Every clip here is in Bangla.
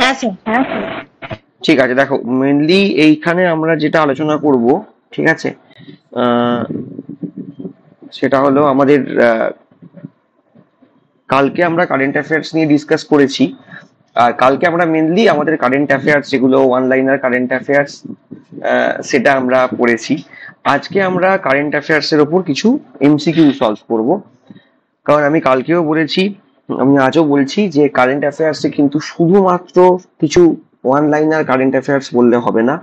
হ্যাঁ স্যার, হ্যাঁ স্যার। ঠিক আছে, দেখো মেনলি এইখানে আমরা যেটা আলোচনা করব, ঠিক আছে, আহ, সেটা হলো আমাদের কালকে আমরা কারেন্ট অ্যাফেয়ার্স নিয়ে ডিসকাস করেছি। আর কালকে আমরা মেনলি আমাদের কারেন্ট অ্যাফেয়ার্স যেগুলো ওয়ান লাইনার কারেন্ট অ্যাফেয়ার্স সেটা আমরা পড়েছি। আজকে আমরা কারেন্ট অ্যাফেয়ার্স এর ওপর কিছু এমসিকিউ সলভ করব। কারণ আমি কালকেও বলেছি, আমি আজও বলছি যে কারেন্ট অ্যাফেয়ার্সে কিন্তু শুধুমাত্র কিছু ওয়ান লাইনার কারেন্ট অ্যাফেয়ার্স বললে হবে না,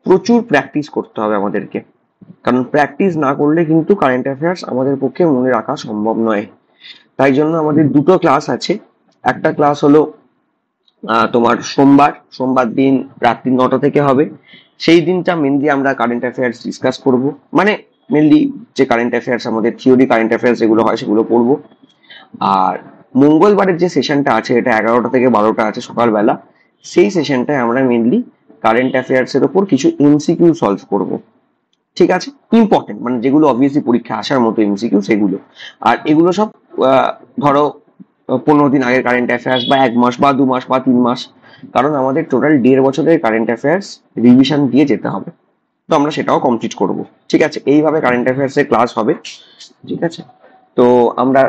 প্রচুর প্র্যাকটিস করতে হবে আমাদেরকে। কারণ প্র্যাকটিস না করলে কিন্তু কারেন্ট অ্যাফেয়ার্স আমাদের পক্ষে মনে রাখা সম্ভব নয়। তাই জন্য আমাদের দুটো ক্লাস আছে। একটা ক্লাস হলো তোমার সোমবার দিন রাত্রি 9টা থেকে হবে। সেই দিনটা মেনলি আমরা কারেন্ট অ্যাফেয়ার্স ডিসকাস করব, মানে মেনলি যে কারেন্ট অ্যাফেয়ার্স আমাদের থিওরি কারেন্ট অ্যাফেয়ার্স যেগুলো হয় সেগুলো পড়বো। আর মঙ্গলবারের যে সেশনটা আছে, এটা 11টা থেকে 12টা আছে সকালবেলা। সেই সেশনটায় আমরা মেনলি কারেন্ট অ্যাফেয়ার্স এর ওপর কিছু এমসিকিউ সলভ করব। ঠিক আছে, ইম্পর্টেন্ট, মানে যেগুলো অবভিয়াসলি পরীক্ষা আসার মতো এমসিকিউ সেগুলো। আর এগুলো সব ধরো 15 দিন আগের কারেন্ট অ্যাফেয়ার্স, বা 1 মাস বা 2 মাস বা 3 মাস। কারণ আমাদের টোটাল 1.5 বছরের কারেন্ট অ্যাফেয়ার্স রিভিশন দিয়ে যেতে হবে। তো আমরা সেটাও কমপ্লিট করব। ঠিক আছে, এইভাবে কারেন্ট অ্যাফেয়ার্স এর ক্লাস হবে। ঠিক আছে, তো আমরা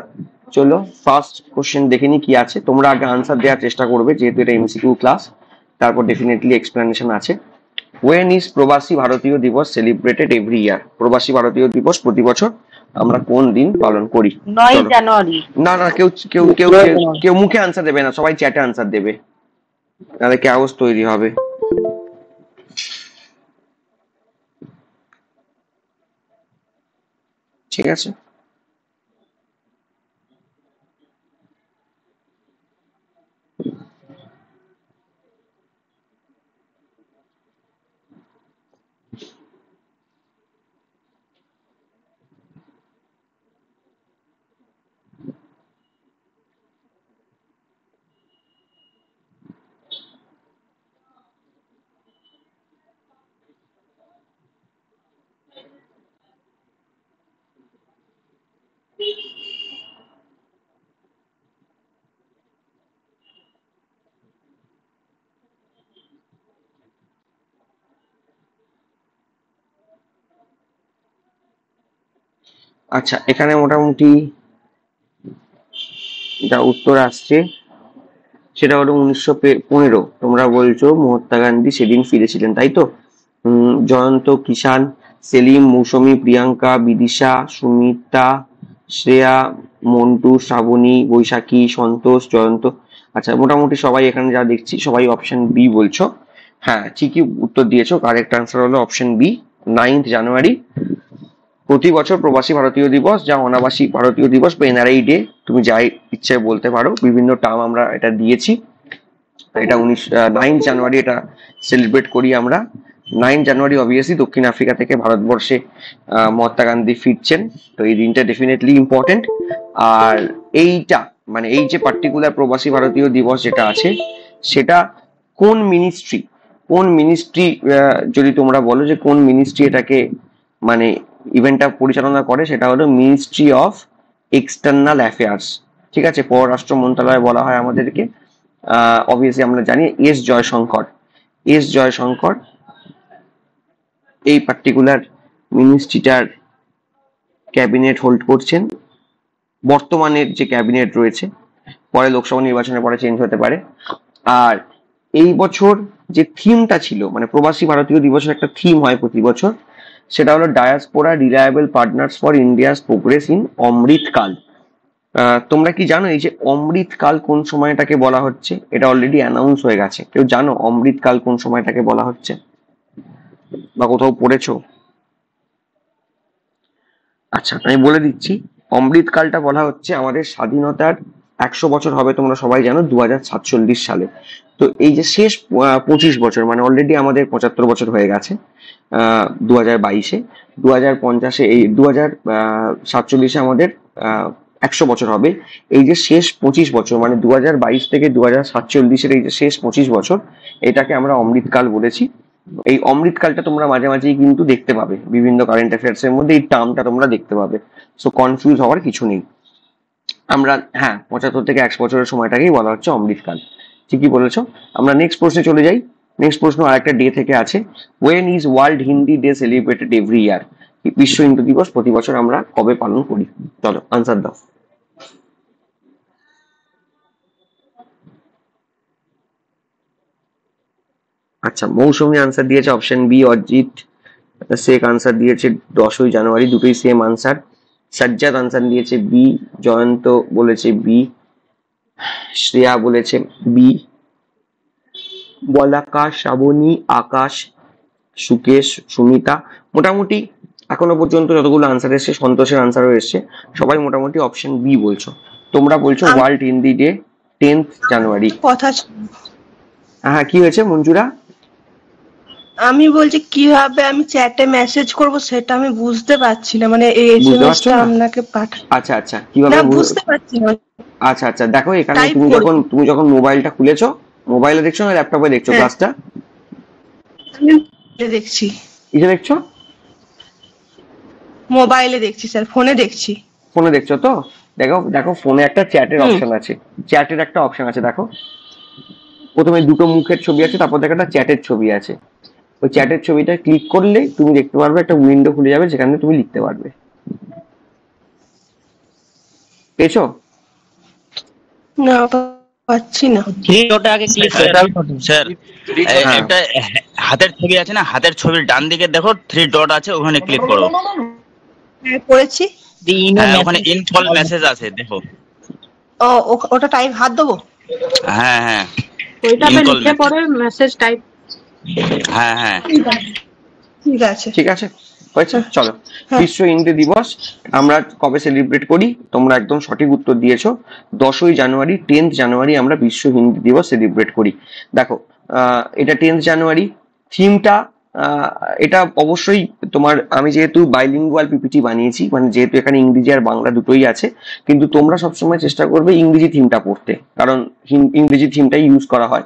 চলো ফার্স্ট কোশ্চেন দেখে নি কি আছে। তোমরা আগে আনসার দেওয়ার চেষ্টা করবে, যেহেতু এটা এমসিকিউ ক্লাস। তারপর ডেফিনেটলি এক্সপ্লেনেশন আছে। ওয়েন ইজ প্রবাসী ভারতীয় দিবস সেলিব্রেটেড এভরি ইয়ার? প্রবাসী ভারতীয় দিবস প্রতি বছর আমরা কোন দিন পালন করি? নয় চলো। জানুয়ারি না না, কেউ কেউ কেউ কেউ কেউ মুখে আনসার দেবে না, সবাই চ্যাটে আনসার দেবে, নাহলে ক্যাওস তৈরি হবে। ঠিক আছে, আচ্ছা, এখানে মোটামুটি যা উত্তর আসছে সেটা হলো 1915। তোমরা বলছো মহাত্মা গান্ধী সেদিন ফিরেছিলেন, তাই তো? জয়ন্ত, কিষান, সেলিম, মৌসুমী, প্রিয়াঙ্কা, বিদিশা, সুমিতা, শ্রেয়া, মন্টু, শ্রাবণী, বৈশাখী, সন্তোষ, জয়ন্ত। আচ্ছা, মোটামুটি সবাই এখানে যা দেখছি সবাই অপশন বি বলছো। হ্যাঁ, ঠিকই উত্তর দিয়েছো। কারেক্ট আনসার হলো অপশন বি, 9 জানুয়ারি। প্রতি বছর প্রবাসী ভারতীয় দিবস, যা অনাবাসী ভারতীয় দিবস বা এনআরআই ডে, তুমি যাই ইচ্ছে বলতে পারো, বিভিন্ন টার্ম আমরা এটা দিয়েছি। এটা 9 জানুয়ারি এটা সেলিব্রেট করি আমরা। 9 জানুয়ারি অবভিয়াসলি দক্ষিণ আফ্রিকা থেকে ভারতবর্ষে মহাত্মা গান্ধী ফিরছেন। তো এই দিনটা ডেফিনেটলি ইম্পর্টেন্ট। আর এইটা মানে এই যে পার্টিকুলার প্রবাসী ভারতীয় দিবস যেটা আছে, সেটা কোন মিনিস্ট্রি যদি তোমরা বলো যে কোন মিনিস্ট্রি এটাকে মানে ইভেন্টটা পরিচালনা করে, সেটা হলো মিনিস্ট্রি অফ এক্সটার্নাল অ্যাফেয়ার্স। ঠিক আছে, পররাষ্ট্র মন্ত্রণালয় বলা হয় আমাদেরকে। অবভিয়াসলি আমরা জানি এস জয়শঙ্কর এই পার্টিকুলার মিনিস্ট্রিটার ক্যাবিনেট হোল্ড করছেন। বর্তমানের যে ক্যাবিনেট রয়েছে, পরে লোকসভা নির্বাচনের পরে চেঞ্জ হতে পারে। আর এই বছর যে থিমটা ছিল, মানে প্রবাসী ভারতীয় দিবসের একটা থিম হয় প্রতি বছর, সেটা হলো diaspora reliable partners for India's progress in Amritkaal. তোমরা কি জানো এই যে অমৃতকাল কোন সময়টাকে বলা হচ্ছে? এটা অলরেডি অ্যানাউন্স হয়ে গেছে। কেউ জানো অমৃতকাল কোন সময়টাকে বলা হচ্ছে, বা কোথাও পড়েছো? আচ্ছা, আমি বলে দিচ্ছি। অমৃতকালটা বলা হচ্ছে আমাদের স্বাধীনতার 100 বছর হবে, তোমরা সবাই জানো, 2047 সালে। তো এই যে শেষ 25 বছর, মানে অলরেডি আমাদের 75 বছর হয়ে গেছে 2022-এ। 2050-এ এই 2047-এ আমাদের 100 বছর হবে। এই যে শেষ 25 বছর, মানে 2022 থেকে 2047-এর এই যে শেষ 25 বছর, এটাকে আমরা অমৃতকাল বলেছি। এই অমৃতকালটা তোমরা মাঝে মাঝেই কিন্তু দেখতে পাবে বিভিন্ন কারেন্ট অ্যাফেয়ার্স এর মধ্যে, এই টার্মটা তোমরা দেখতে পাবে। সো কনফিউজ হওয়ার কিছু নেই। আমরা, হ্যাঁ, 75 থেকে 100 বছরের সময়টাকেই বলা হচ্ছে অমৃতকাল। ঠিকই বলেছো। আমরা নেক্সট প্রশ্নে চলে যাই। নেক্সট প্রশ্ন আরেকটা ডে থেকে আছে। When is world Hindi day celebrated every year? বিশ্ব হিন্দি দিবস প্রতি বছর আমরা কবে পালন করি? চলো আনসার দাও। আচ্ছা, মৌসুমী আনসার দিয়েছে option B. Ajit Sheikh answer দিয়েছে 10ই জানুয়ারি, দুটোই সেম আনসার। সাজ্জাদ আনসার দিয়েছে বি। জয়ন্ত বলেছে বি। শ্রেয়া বলেছে বি। বলাকা, শ্রাবণী, আকাশ, সুকেশ, সুমিতা, মোটামুটি এখনো পর্যন্ত যতগুলো আনসার এসছে, সন্তোষের আনসারও এসছে, সবাই মোটামুটি অপশন বি বলছো। তোমরা বলছো ওয়ার্ল্ড হিন্দি ডে 10th জানুয়ারি। কথা হ্যাঁ, কি হয়েছে মঞ্জুরা? আমি বলছি কিভাবে আমি চ্যাটে মেসেজ করব সেটা আমি বুঝতে পারছি না, মানে এই বুঝতে এসএমএস পারছো টা না? আপনাকে পাঠা আচ্ছা আচ্ছা, কিভাবে না বুঝতে পারছি না, আচ্ছা আচ্ছা, দেখো এখানে টাইপ তুমি যখন মোবাইলটা খুলেছো, মোবাইলে দেখছো না ল্যাপটপে দেখছো হ্যাঁ। ক্লাসটা? আমি দেখছি, কিসে দেখছো? মোবাইলে দেখছি স্যার, ফোনে দেখছি। ফোনে দেখছো তো? দেখো দেখো, ফোনে একটা চ্যাটের অপশন আছে, চ্যাটের একটা অপশন আছে, দেখো প্রথমে দুটো মুখের ছবি আছে, তারপর দেখো একটা চ্যাটের ছবি আছে। ওই চ্যাটের ছবিটা ক্লিক করলে তুমি দেখতে পারবে একটা উইন্ডো খুলে যাবে, যেখানে তুমি লিখতে পারবে। পেয়েছো? না পাচ্ছি না। থ্রি ডটে আগে ক্লিক স্যার, একটা হাতের ছবি আছে না, হাতের ছবির ডান দিকে দেখো থ্রি ডট আছে, ওখানে ক্লিক করো। হ্যাঁ করেছি। হ্যাঁ, ওখানে ইনস্টল মেসেজ আছে, দেখো। ও ওটা টাইপ হাত দেবো? হ্যাঁ হ্যাঁ, ওইটাতে লিখে পড়ে মেসেজ টাইপ। হ্যাঁ হ্যাঁ, ঠিক আছে ঠিক আছে, হয়েছে। চলো, বিশ্ব হিন্দি দিবস আমরা কবে সেলিব্রেট করি? তোমরা একদম সঠিক উত্তর দিয়েছো। 10ই জানুয়ারি, 10th জানুয়ারি আমরা বিশ্ব হিন্দি দিবস সেলিব্রেট করি। দেখো এটা 10th জানুয়ারি। থিমটা এটা অবশ্যই তোমার, আমি যেহেতু বাইলিঙ্গুয়াল পিপিটি বানিয়েছি, মানে যেহেতু এখানে ইংরেজি আর বাংলা দুটোই আছে, কিন্তু তোমরা সবসময় চেষ্টা করবে ইংরেজি থিমটা পড়তে, কারণ ইংরেজি থিমটাই ইউজ করা হয়।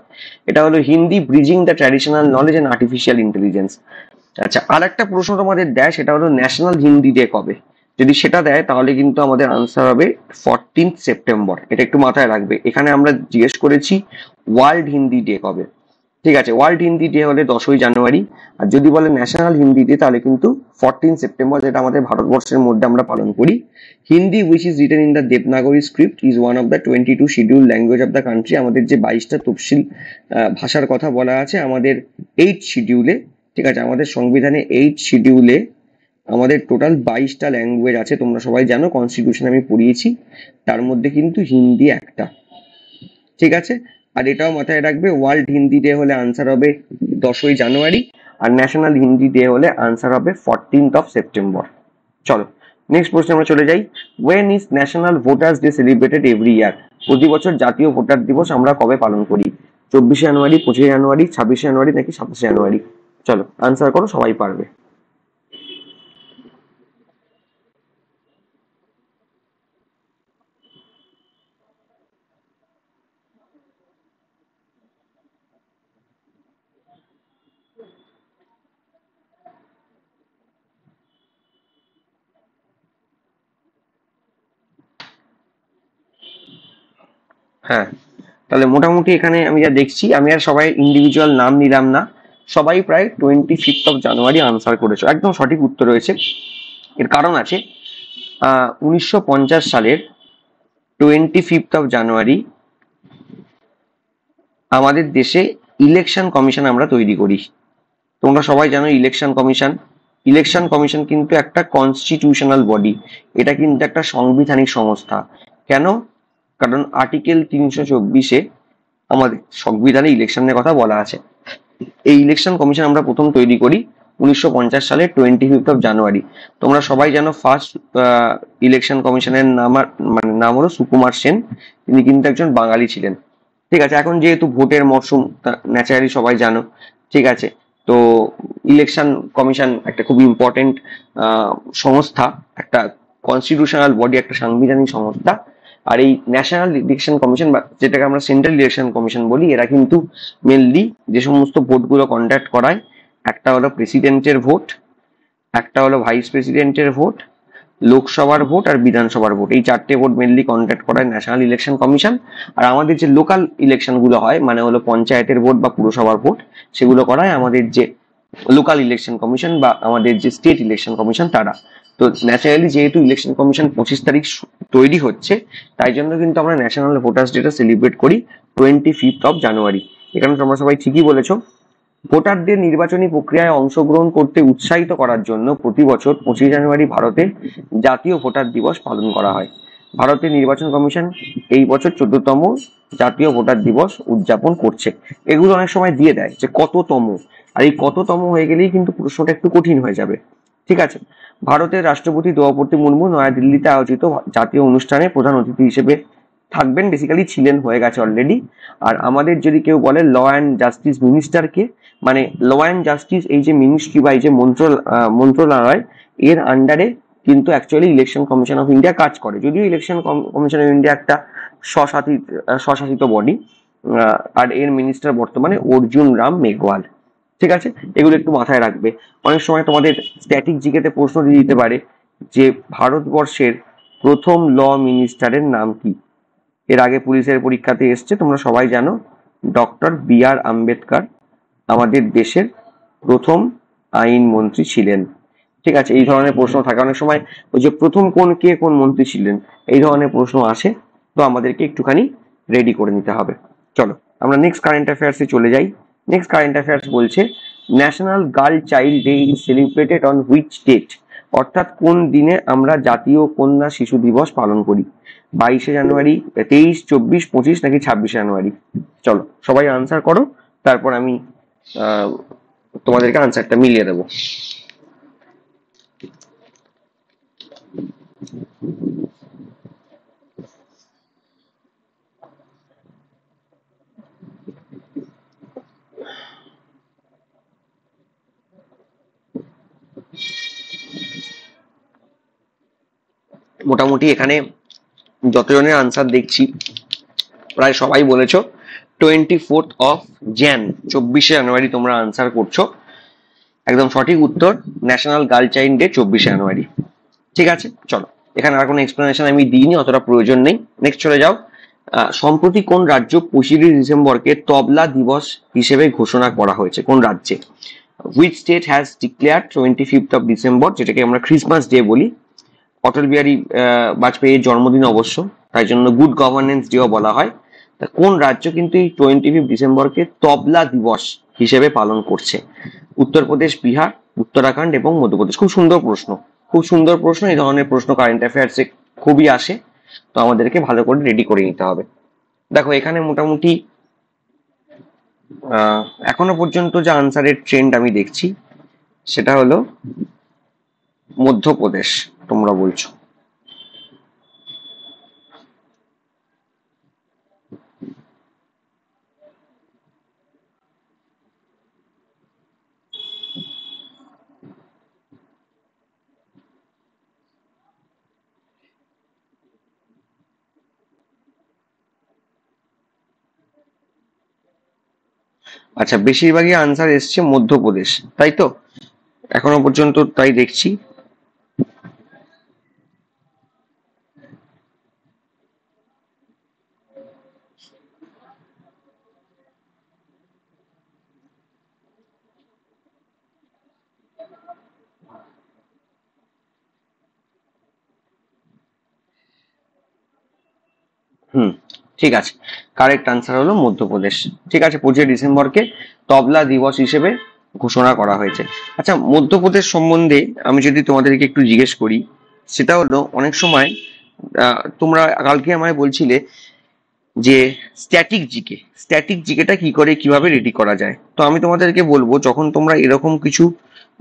এটা হলো Hindi bridging the traditional knowledge and artificial intelligence. আচ্ছা, আর একটা প্রশ্ন তোমাদের দেয়, সেটা হলো ন্যাশনাল হিন্দি ডে কবে? যদি সেটা দেয় তাহলে কিন্তু আমাদের আনসার হবে 14th সেপ্টেম্বর। এটা একটু মাথায় রাখবে। এখানে আমরা জিজ্ঞেস করেছি ওয়ার্ল্ড হিন্দি ডে কবে। ঠিক আছে, ওয়ার্ল্ড হিন্দি ডে হলে 10ই জানুয়ারি, আর যদি বলে ন্যাশনাল হিন্দি ডে তাহলে কিন্তু 14th সেপ্টেম্বর, যেটা আমাদের ভারতবর্ষের মধ্যে আমরা পালন করি। Hindi which is written in the Devanagari script is one of the 22 schedule language of the country. আমাদের যে 22টা তফসিল ভাষার কথা বলা আছে আমাদের 8 শিডিউলে, ঠিক আছে, আমাদের সংবিধানে 8 শিডিউলে আমাদের টোটাল 22টা ল্যাঙ্গুয়েজ আছে। তোমরা সবাই জানো, কনস্টিটিউশন আমি পড়িয়েছি, তার মধ্যে কিন্তু হিন্দি একটা। ঠিক আছে, আর এটাও মাথায় রাখবে, ওয়ার্ল্ড হিন্দি ডে হলে আনসার হবে 10ই জানুয়ারি, আর ন্যাশনাল হিন্দি ডে হলে আনসার হবে 14th অফ সেপ্টেম্বর। চলো নেক্সট প্রশ্নে আমরা চলে যাই। When is national voters day celebrated every year? প্রতি বছর জাতীয় ভোটার দিবস আমরা কবে পালন করি? 24শে জানুয়ারি, 25শে জানুয়ারি, 26শে জানুয়ারি নাকি 27শে জানুয়ারি? চলো আনসার করো, সবাই পারবে। হ্যাঁ, তাহলে মোটামুটি এখানে আমি যা দেখছি, আমি আর সবাই ইন্ডিভিজুয়াল নাম নিলাম না, সবাই প্রায় 25th অফ জানুয়ারি আনসার করেছো, একদম সঠিক উত্তর রয়েছে। এর কারণ আছে, 1950 সালের 25th অফ জানুয়ারি আমাদের দেশে ইলেকশন কমিশন আমরা তৈরি করি। তোমরা সবাই জানো ইলেকশন কমিশন, ইলেকশন কমিশন কিন্তু একটা কনস্টিটিউশনাল বডি, এটা কিন্তু একটা সাংবিধানিক সংস্থা। কেন? কারণ আর্টিকেল 324-এ আমাদের সংবিধানে ইলেকশনের কথা বলা আছে। এই ইলেকশন কমিশন আমরা প্রথম তৈরি করি 1950 সালের 25th অফ জানুয়ারি। তোমরা সবাই জানো ফার্স্ট ইলেকশন কমিশনের নাম হলো সুকুমার সেন, তিনি কিন্তু একজন বাঙালি ছিলেন। ঠিক আছে, এখন যেহেতু ভোটের মরশুম, ন্যাচারালি সবাই জানো। ঠিক আছে, তো ইলেকশন কমিশন একটা খুব ইম্পর্টেন্ট সংস্থা, একটা কনস্টিটিউশনাল বডি, একটা সাংবিধানিক সংস্থা। আর এই ন্যাশনাল ইলেকশন কমিশন, বা যেটাকে আমরা সেন্ট্রাল ইলেকশন কমিশন বলি, এরা কিন্তু মেনলি যে সমস্ত ভোটগুলো কন্ডাক্ট করায়, একটা হলো প্রেসিডেন্টের ভোট, একটা হলো ভাইস প্রেসিডেন্টের ভোট, লোকসভার ভোট আর বিধানসভার ভোট, এই চারটে ভোট মেনলি কন্ডাক্ট করায় ন্যাশনাল ইলেকশন কমিশন। আর আমাদের যে লোকাল ইলেকশন গুলো হয়, মানে হলো পঞ্চায়েতের ভোট বা পুরসভার ভোট, সেগুলো করায় আমাদের যে লোকাল ইলেকশন কমিশন বা আমাদের যে স্টেট ইলেকশন কমিশন তারা। তো ন্যাচারালি যেহেতু ইলেকশন কমিশন 25 তারিখ তৈরি হচ্ছে, তাই জন্য কিন্তু আমরা ন্যাশনাল ভোটার্স ডেটা সেলিব্রেট করি 25 জানুয়ারি। এখানে তোমরা সবাই ঠিকই বলেছো। ভোটারদের নির্বাচনী প্রক্রিয়ায় অংশগ্রহণ করতে উৎসাহিত করার জন্য প্রতি বছর 25 জানুয়ারি ভারতে জাতীয় ভোটার দিবস পালন করা হয়। ভারতের নির্বাচন কমিশন এই বছর 14তম জাতীয় ভোটার দিবস উদযাপন করছে। এগুলো অনেক সময় দিয়ে দেয় যে কততম, আর এই কততম হয়ে গেলেই কিন্তু প্রশ্নটা একটু কঠিন হয়ে যাবে। ঠিক আছে, ভারতের রাষ্ট্রপতি দ্রৌপদী মুর্মু নয়াদিল্লিতে আয়োজিত জাতীয় অনুষ্ঠানে প্রধান অতিথি হিসেবে থাকবেন, বেসিক্যালি ছিলেন, হয়ে গেছে অলরেডি। আর আমাদের যদি কেউ বলে ল অ্যান্ড জাস্টিস মিনিস্টারকে, মানে ল অ্যান্ড জাস্টিস এই যে মিনিস্ট্রি বা এই যে মন্ত্রণালয়, এর আন্ডারে কিন্তু actually election commission of India কাজ করে। যদিও ইলেকশন কমিশন অফ ইন্ডিয়া একটা স্বশাসিত বডি, আর এর মিনিস্টার বর্তমানে অর্জুন রাম মেঘওয়াল। ঠিক আছে, এগুলো একটু মাথায় রাখবে। অনেক সময় তোমাদের স্ট্যাটিক জিকেতে প্রশ্ন দিয়ে দিতে পারে যে ভারতবর্ষের প্রথম ল মিনিস্টারের নাম কি। এর আগে পুলিশের পরীক্ষাতে এসছে, তোমরা সবাই জানো, ডক্টর বি.আর. আম্বেদকর আমাদের দেশের প্রথম আইন মন্ত্রী ছিলেন। ঠিক আছে, এই ধরনের প্রশ্ন থাকে অনেক সময়, ওই যে প্রথম কোন মন্ত্রী ছিলেন, এই ধরনের প্রশ্ন আসে। তো আমাদেরকে একটুখানি রেডি করে নিতে হবে। চলো আমরা নেক্সট কারেন্ট অ্যাফেয়ার্সে চলে যাই। নেক্সট কারেন্ট অ্যাফেয়ার্স বলছে national girl child day is celebrated on which date, অর্থাৎ কোন দিনে আমরা জাতীয় কন্যা শিশু দিবস পালন করি? 22 জানুয়ারি, 23, 24, 25 নাকি 26 জানুয়ারি? চলো সবাই আনসার করো, তারপর আমি তোমাদেরকে আনসারটা মিলিয়ে দেবো। মোটামুটি এখানে যতজনের আনসার দেখছি প্রায় সবাই বলেছো 24 jan, 24 জানুয়ারি তোমরা আনসার করছো। একদম সঠিক উত্তর, ন্যাশনাল গার্ল চাইল্ড ডে 24 জানুয়ারি। ঠিক আছে, চলো এখানে আর কোনো এক্সপ্লেনেশন আমি দিইনি, অতটা প্রয়োজন নেই। নেক্সট চলে যাও। সম্প্রতি কোন রাজ্য 25 ডিসেম্বরকে তবলা দিবস হিসেবে ঘোষণা করা হয়েছে? কোন রাজ্যে? Which state has declared 25 December, যেটাকে আমরা ক্রিসমাস ডে বলি। অটল বিহারী বাজপেয়ীর জন্মদিন অবশ্য, তাই জন্য গুড গভর্নেন্স ডেও বলা হয়। তা কোন রাজ্য কিন্তু এই 25 ডিসেম্বরকে তবলা দিবস হিসেবে পালন করছে? উত্তরপ্রদেশ, বিহার, উত্তরাখণ্ড এবং মধ্যপ্রদেশ। খুব সুন্দর প্রশ্ন, খুব সুন্দর প্রশ্ন। এই ধরনের প্রশ্ন কারেন্ট অ্যাফেয়ার্সে খুবই আসে, তো আমাদেরকে ভালো করে রেডি করে নিতে হবে। দেখো এখানে মোটামুটি এখনো পর্যন্ত যে আনসারের ট্রেন্ড আমি দেখছি সেটা হলো মধ্যপ্রদেশ, তোমরা বলছো। আচ্ছা, বেশিরভাগই আনসার এসছে মধ্যপ্রদেশ, তাই তো? এখনো পর্যন্ত তাই দেখছি। ঠিক আছে, কারেক্ট আনসার হলো মধ্যপ্রদেশ। ঠিক আছে, 25 ডিসেম্বরকে তবলা দিবস হিসেবে ঘোষণা করা হয়েছে। আচ্ছা, মধ্যপ্রদেশ সম্বন্ধে আমি যদি তোমাদেরকে একটু জিজ্ঞেস করি, সেটা হলো অনেক সময় তোমরা কালকে আমায় বলছিলে যে স্ট্যাটিক জিকেটা কি করে কিভাবে রেডি করা যায়। তো আমি তোমাদেরকে বলবো, যখন তোমরা এরকম কিছু,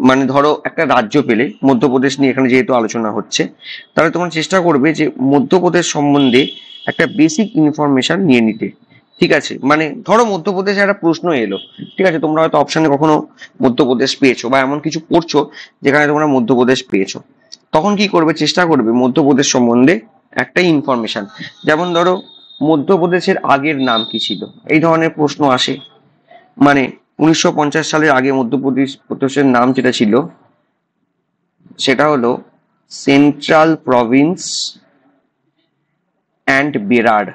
মানে ধরো একটা রাজ্য পেলে, মধ্যপ্রদেশ নিয়ে এখানে যেহেতু আলোচনা হচ্ছে, তাহলে তোমরা চেষ্টা করবে যে মধ্যপ্রদেশ সম্বন্ধে একটা বেসিক ইনফরমেশন নিয়ে নিতে। ঠিক আছে, মানে ধরো মধ্যপ্রদেশে একটা প্রশ্ন এলো, ঠিক আছে, তোমরা হয়তো অপশনে কখনো মধ্যপ্রদেশ পেয়েছো বা এমন কিছু পড়ছো যেখানে তোমরা মধ্যপ্রদেশ পেয়েছো, তখন কি করবে? চেষ্টা করবে মধ্যপ্রদেশ সম্বন্ধে একটা ইনফরমেশন। যেমন ধরো মধ্যপ্রদেশের আগের নাম কি ছিল, এই ধরনের প্রশ্ন আসে। মানে 1950 সালের আগে মধ্যপ্রদেশের নাম যেটা ছিল সেটা হলো সেন্ট্রাল প্রভিন্স অ্যান্ড বেরার,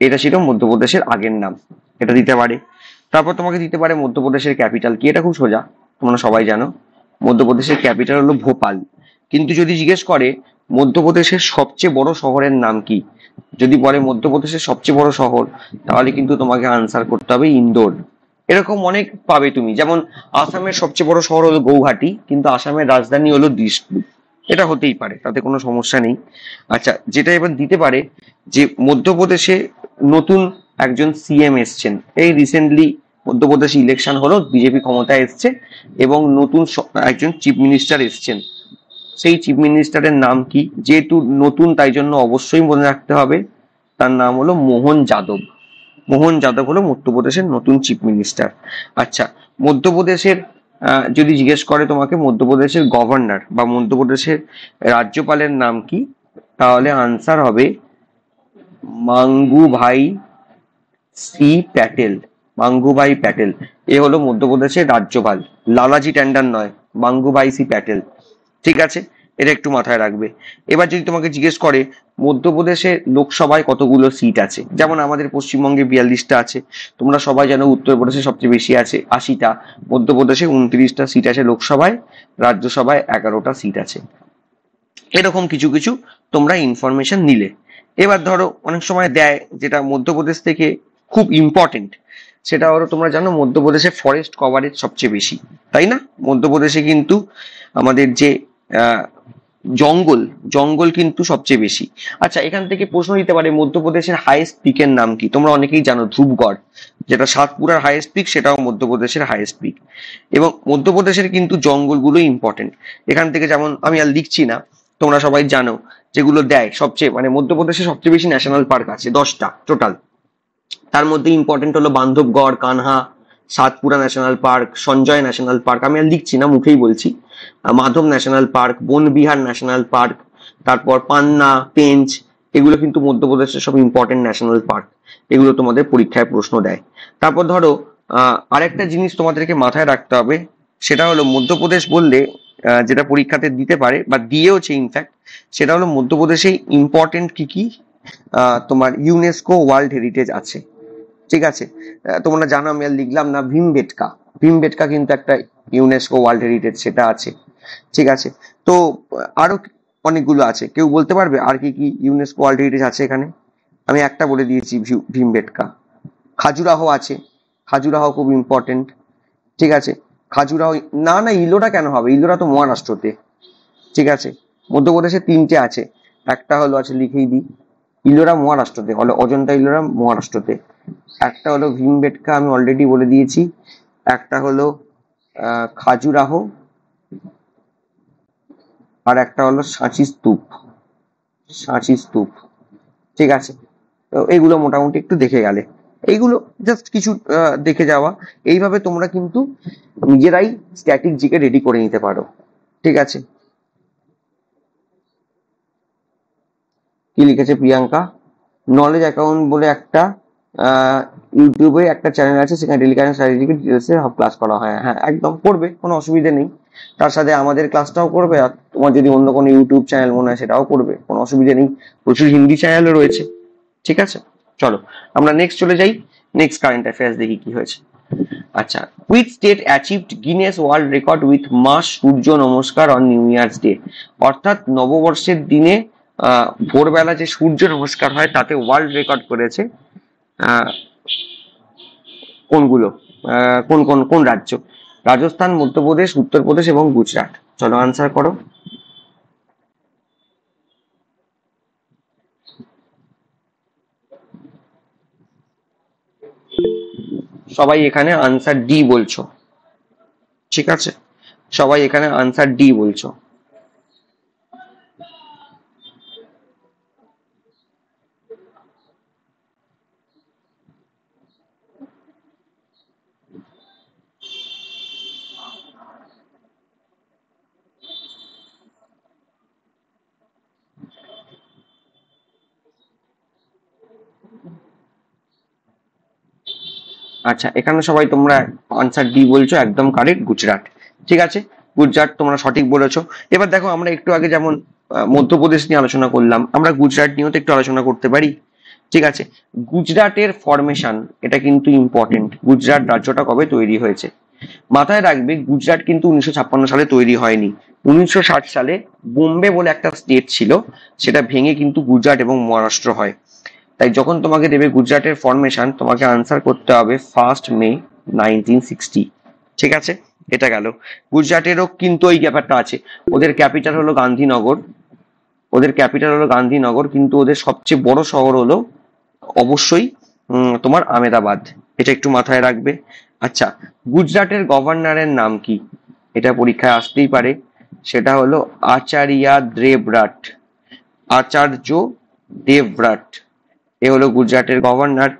এটা ছিল মধ্যপ্রদেশের আগের নাম, এটা দিতে পারে। তারপর তোমাকে দিতে পারে মধ্যপ্রদেশের ক্যাপিটাল কি, এটা খুব সোজা, তোমরা সবাই জানো মধ্যপ্রদেশের ক্যাপিটাল হলো ভোপাল। কিন্তু যদি জিজ্ঞেস করে মধ্যপ্রদেশের সবচেয়ে বড় শহরের নাম কি, যদি বলে মধ্যপ্রদেশের সবচেয়ে বড় শহর, তাহলে কিন্তু তোমাকে আনসার করতে হবে ইন্দোর। এরকম অনেক পাবে তুমি, যেমন আসামের সবচেয়ে বড় শহর হলো গৌহাটি, কিন্তু আসামের রাজধানী হলো দিসপুর, এটা হতেই পারে, তাতে কোনো সমস্যা নেই। আচ্ছা, যেটা এবার দিতে পারে যে মধ্যপ্রদেশে নতুন একজন সিএম এসছেন, এই রিসেন্টলি মধ্যপ্রদেশে ইলেকশন হলো, বিজেপি ক্ষমতায় এসছে এবং নতুন একজন চিফ মিনিস্টার এসছেন, সেই চিফ মিনিস্টারের নাম কি, যেহেতু নতুন তাই জন্য অবশ্যই মনে রাখতে হবে, তার নাম হলো মোহন যাদব। মোহন যাদব হলো মধ্যপ্রদেশের নতুন চিফ মিনিস্টার। আচ্ছা, মধ্যপ্রদেশের যদি জিজ্ঞেস করে তোমাকে মধ্যপ্রদেশের গভর্নর বা মধ্যপ্রদেশের রাজ্যপালের নাম কি, তাহলে আনসার হবে মাঙ্গুভাই সি প্যাটেল। মাঙ্গুভাই প্যাটেল এ হলো মধ্যপ্রদেশের রাজ্যপাল, লালাজি ট্যান্ডন নয়, মাঙ্গুভাই সি প্যাটেল। ঠিক আছে, এটা একটু মাথায় রাখবে। এবার যদি তোমাকে জিজ্ঞেস করে মধ্যপ্রদেশে লোকসভায় কতগুলো সিট আছে, যেমন আমাদের পশ্চিমবঙ্গে 42টা আছে, তোমরা সবাই জানো উত্তরপ্রদেশে সবচেয়ে বেশি আছে 80টা, মধ্যপ্রদেশে 29টা সিট আছে লোকসভায়, রাজ্যসভায় 11টা সিট আছে। এরকম কিছু কিছু তোমরা ইনফরমেশন নিলে। এবার ধরো অনেক সময় দেয় যেটা মধ্যপ্রদেশ থেকে খুব ইম্পর্টেন্ট, সেটা হলো তোমরা জানো মধ্যপ্রদেশে ফরেস্ট কভারেজ সবচেয়ে বেশি, তাই না? মধ্যপ্রদেশে কিন্তু আমাদের যে জঙ্গল জঙ্গল কিন্তু সবচেয়ে বেশি। আচ্ছা, এখান থেকে প্রশ্ন দিতে পারে মধ্যপ্রদেশের হাইয়েস্ট পিকের নাম কি, তোমরা অনেকেই জানো ধ্রুবগড়, যেটা সাতপুরার হাইয়েস্ট পিক, সেটাও মধ্যপ্রদেশের হাইয়েস্ট পিক। এবং মধ্যপ্রদেশের কিন্তু জঙ্গলগুলো ইম্পর্টেন্ট, এখান থেকে যেমন আমি আর লিখছি না, তোমরা সবাই জানো যেগুলো দেয় সবচেয়ে, মানে মধ্যপ্রদেশে সবচেয়ে বেশি ন্যাশনাল পার্ক আছে 10টা টোটাল, তার মধ্যে ইম্পর্টেন্ট হলো Bandhavgarh, Kanha, Satpura national park, Sanjay national park, আমি আর লিখছি না মুখেই বলছি, Madhav national park, Van Vihar national park, তারপর পান্না, পেঞ্চ, এগুলো কিন্তু মধ্যপ্রদেশের সব ইম্পর্টেন্ট ন্যাশনাল পার্ক, এগুলো তোমাদের পরীক্ষায় প্রশ্ন দেয়। তারপর ধরো আরেকটা জিনিস তোমাদেরকে মাথায় রাখতে হবে, সেটা হলো মধ্যপ্রদেশ বললে যেটা পরীক্ষাতে দিতে পারে বা দিয়েওছে ইনফ্যাক্ট, সেটা হলো মধ্যপ্রদেশে ইম্পর্টেন্ট কি কি তোমার ইউনেস্কো ওয়ার্ল্ড হেরিটেজ আছে। ঠিক আছে, তোমরা জানো আমি আর লিখলাম না, ভীমবেটকা, ভীমবেটকা কিন্তু একটা ইউনেস্কো ওয়ার্ল্ড হেরিটেজ, সেটা আছে। ঠিক আছে, তো আরো অনেকগুলো আছে, কেউ বলতে পারবে আর কি কি ইউনেস্কো ওয়ার্ল্ড হেরিটেজ আছে এখানে? আমি একটা বলে দিয়েছি, ভীমবেটকা। খাজুরাহো আছে, খাজুরাহো খুব ইম্পর্টেন্ট। ঠিক আছে, খাজুরাহো, না না ইলোরা কেন হবে, ইলোরা তো মহারাষ্ট্রতে। ঠিক আছে, মধ্যপ্রদেশে 3টে আছে, একটা হলো আছে লিখেই দিই, ইলোরা মহারাষ্ট্রতে, হলো অজন্তা ইলোরা মহারাষ্ট্রতে, একটা হলো ভীমবেটকা আমি অলরেডি বলে দিয়েছি, একটা হলো খাজুরাহো, আর একটা হলো সাঁচি স্তূপ, সাঁচি স্তূপ। ঠিক আছে, তো এইগুলো মোটামুটি একটু দেখে গেলে, এইগুলো জাস্ট কিছু দেখে যাওয়া, এইভাবে তোমরা কিন্তু নিজেরাই স্ট্যাটিক জিকে রেডি করে নিতে পারো। ঠিক আছে, কি লিখেছে প্রিয়াঙ্কা, নলেজ অ্যাকাউন্ট বলে একটা ইউটিউবে একটা চ্যানেল আছে, সেখানে ডেলি কারেন্ট স্ট্র্যাটেজিকে ডিটেলসে ক্লাস করা হয়। হ্যাঁ একদম করবে, কোনো অসুবিধা নেই, তার সাথে আমাদের ক্লাসটাও করবে, আর তোমার যদি অন্য কোনো ইউটিউব চ্যানেল মনে হয় সেটাও করবে, কোনো অসুবিধা নেই, প্রচুর হিন্দি চ্যানেলও রয়েছে। ঠিক আছে, চলো আমরা নেক্সট চলে যাই, নেক্সট কারেন্ট অ্যাফেয়ার্স দেখি কি হয়েছে। আচ্ছা, which state achieved Guinness world record with mass Surya Namaskar on new years day, অর্থাৎ নববর্ষের দিনে ভোরবেলা যে সূর্য নমস্কার হয় তাতে ওয়ার্ল্ড রেকর্ড করেছে কোনগুলো, কোন কোন কোন রাজ্য? রাজস্থান, মধ্যপ্রদেশ, উত্তরপ্রদেশ এবং গুজরাট। চলো আনসার করো। সবাই এখানে আনসার ডি বলছো, ঠিক আছে, সবাই এখানে আনসার ডি বলছো। আচ্ছা, এখানে সবাই তোমরা আনসার ডি বলছো, একদম কারেক্ট, গুজরাট। ঠিক আছে, গুজরাট তোমরা সঠিক বলেছো। এবার দেখো আমরা একটু আগে যেমন মধ্যপ্রদেশ নিয়ে আলোচনা করলাম, আমরা গুজরাট নিয়েও তো একটু আলোচনা করতে পারি। ঠিক আছে, গুজরাটের ফরমেশন এটা কিন্তু ইম্পর্টেন্ট। গুজরাট রাজ্যটা কবে তৈরি হয়েছে মাথায় রাখবে। গুজরাট কিন্তু 1956 সালে তৈরি হয়নি। 1960 সালে বোম্বে বলে একটা স্টেট ছিল, সেটা ভেঙে কিন্তু গুজরাট এবং মহারাষ্ট্র হয়। তাই যখন তোমাকে দেবে গুজরাটের ফরমেশন, তোমাকে আনসার করতে হবে 1 মে 1960। ঠিক আছে, এটা গেল। গুজরাটেরও কিন্তু ওই ব্যাপারটা আছে, ওদের ক্যাপিটাল হলো গান্ধীনগর। কিন্তু ওদের সবচেয়ে বড় শহর হলো অবশ্যই তোমার আমেদাবাদ। এটা একটু মাথায় রাখবে। আচ্ছা, গুজরাটের গভর্নরের নাম কি? এটা পরীক্ষায় আসতেই পারে। সেটা হলো আচার্য দেবব্রত। এ হলো গুজরাটের গভর্নর।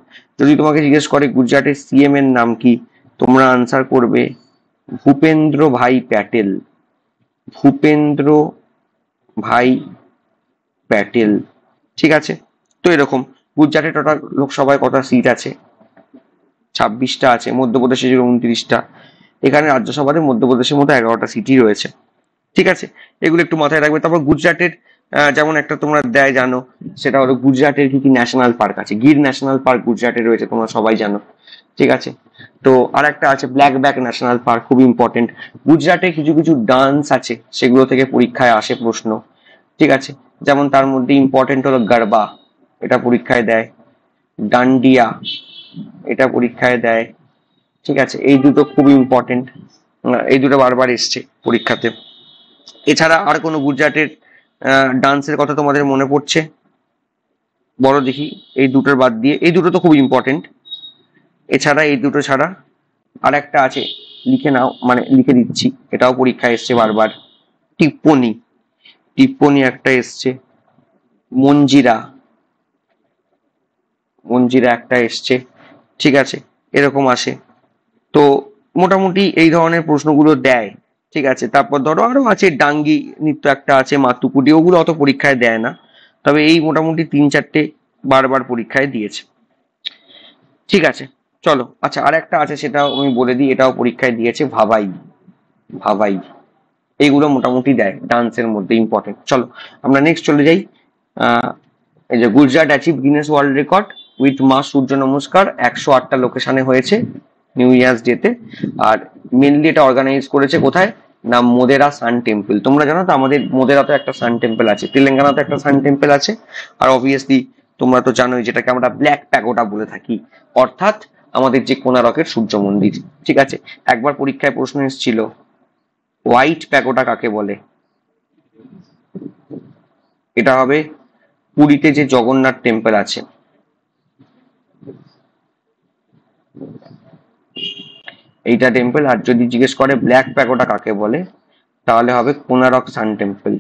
যদি তোমাকে জিজ্ঞেস করে গুজরাটের সিএম এর নাম কি, তোমরা আনসার করবে ভূপেন্দ্র ভাই প্যাটেল। ঠিক আছে, তো এরকম গুজরাটে টোটাল লোকসভায় কত সিট আছে? 26টা আছে। মধ্যপ্রদেশে ছিল 29টা। এখানে রাজ্যসভাতে মধ্যপ্রদেশের মতো 11টা সিটই রয়েছে। ঠিক আছে, এগুলো একটু মাথায় রাখবে। তারপর গুজরাটের যেমন একটা তোমরা দেয় জানো, সেটা হলো গুজরাটের কি কি ন্যাশনাল পার্ক আছে। গির ন্যাশনাল পার্ক গুজরাটে রয়েছে, তোমরা সবাই জানো। ঠিক আছে, তো আর একটা আছে ব্ল্যাক ব্যাক ন্যাশনাল পার্ক, খুব ইম্পর্টেন্ট। গুজরাটে কিছু কিছু ডান্স আছে, সেগুলো থেকে পরীক্ষায় আসে প্রশ্ন। ঠিক আছে, যেমন তার মধ্যে ইম্পর্টেন্ট হলো গরবা, এটা পরীক্ষায় দেয়। ডান্ডিয়া, এটা পরীক্ষায় দেয়। ঠিক আছে, এই দুটো খুব ইম্পর্টেন্ট, এই দুটো বারবার এসছে পরীক্ষাতে। এছাড়া আর কোনো গুজরাটের ডান্সের কথা তোমাদের মনে পড়ছে? বড় দেখি, এই দুটোর বাদ দিয়ে। এই দুটো তো খুব ইম্পর্টেন্ট। এছাড়া এই দুটো ছাড়া আর একটা আছে, লিখে নাও, মানে লিখে দিচ্ছি, এটাও পরীক্ষায় এসছে বারবার। টিপ্পনি একটা এসছে। মঞ্জিরা একটা এসছে। ঠিক আছে, এরকম আসে। তো মোটামুটি এই ধরনের প্রশ্নগুলো দেয়। ঠিক আছে, তারপর ধরো আরো আছে, ডাঙ্গি নৃত্য একটা আছে, মাতুকুটি, ওগুলো অত পরীক্ষায় দেয় না। তবে এই মোটামুটি 3-4টে বারবার পরীক্ষায় দিয়েছে। ঠিক আছে, চলো। আচ্ছা, আর একটা আছে, সেটাও আমি বলে দিই, এটাও পরীক্ষায় দিয়েছে, ভাবাই। এইগুলো মোটামুটি দেয় ডান্সের মধ্যে, ইম্পর্টেন্ট। চলো আমরা নেক্সট চলে যাই। এই যে Gujarat achieve Guinness world record with মা সূর্য নমস্কার 108টা লোকেশনে হয়েছে নিউ ইয়ার্স ডেতে। আর মেনলি এটা অর্গানাইজ করেছে কোথায় না, মোদেরা সান টেম্পল। তোমরা জানো তো আমাদের মোদেরাতে একটা সান টেম্পল আছে, তেলেঙ্গানাতে একটা সান টেম্পল আছে। আর অবভিয়াসলি তোমরা তো জানোই যেটাকে আমরা ব্ল্যাক প্যাগোডা বলে থাকি, অর্থাৎ আমাদের যে কোনারকের সূর্য মন্দির। ঠিক আছে, একবার পরীক্ষায় প্রশ্ন এসেছিল, হোয়াইট প্যাগোডা কাকে বলে? এটা হবে পুরীতে যে জগন্নাথ টেম্পল আছে, এইটা টেম্পল। আর যদি জিজ্ঞেস করে ব্ল্যাক প্যাগোডা কাকে বলে, তাহলে হবে কোনারক সান টেম্পল।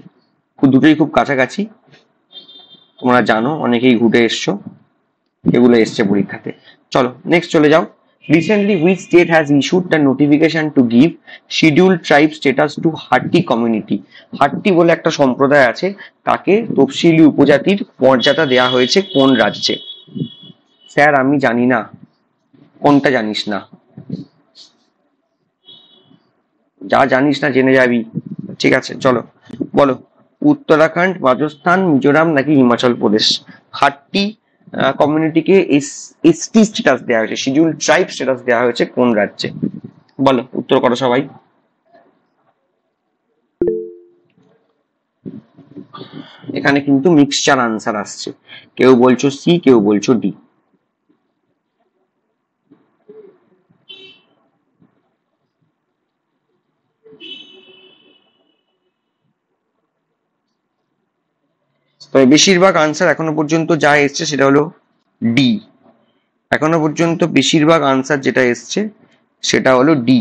দুটোই খুব কাছাকাছি, তোমরা জানো, অনেকেই ঘুরে এসছো, এগুলো এসছে পরীক্ষাতে। চলো নেক্সট চলে যাও। Recently, which state has issued the notification to give scheduled tribe status to Hatti community? হাট্টি বলে একটা সম্প্রদায় আছে, তাকে তফসিলি উপজাতির মর্যাদা দেওয়া হয়েছে কোন রাজ্যে? স্যার আমি জানি না। কোনটা জানিস না? যা জানিস না জেনে যাবি। ঠিক আছে, চলো বলো, উত্তরাখণ্ড, রাজস্থান, মিজোরাম নাকি হিমাচল প্রদেশ? হাট্টি কমিউনিটিকে এসটি স্ট্যাটাস দেওয়া হয়েছে, শিডিউল ট্রাইব স্ট্যাটাস দেওয়া হয়েছে কোন রাজ্যে? বলো, উত্তর করো সবাই। এখানে কিন্তু মিক্সচার আনসার আসছে, কেউ বলছো সি, কেউ বলছো ডি। তবে বেশিরভাগ আনসার এখনো পর্যন্ত যা এসছে সেটা হলো ডি। এখনো পর্যন্ত বেশিরভাগ আনসার যেটা এসছে সেটা হলো ডি।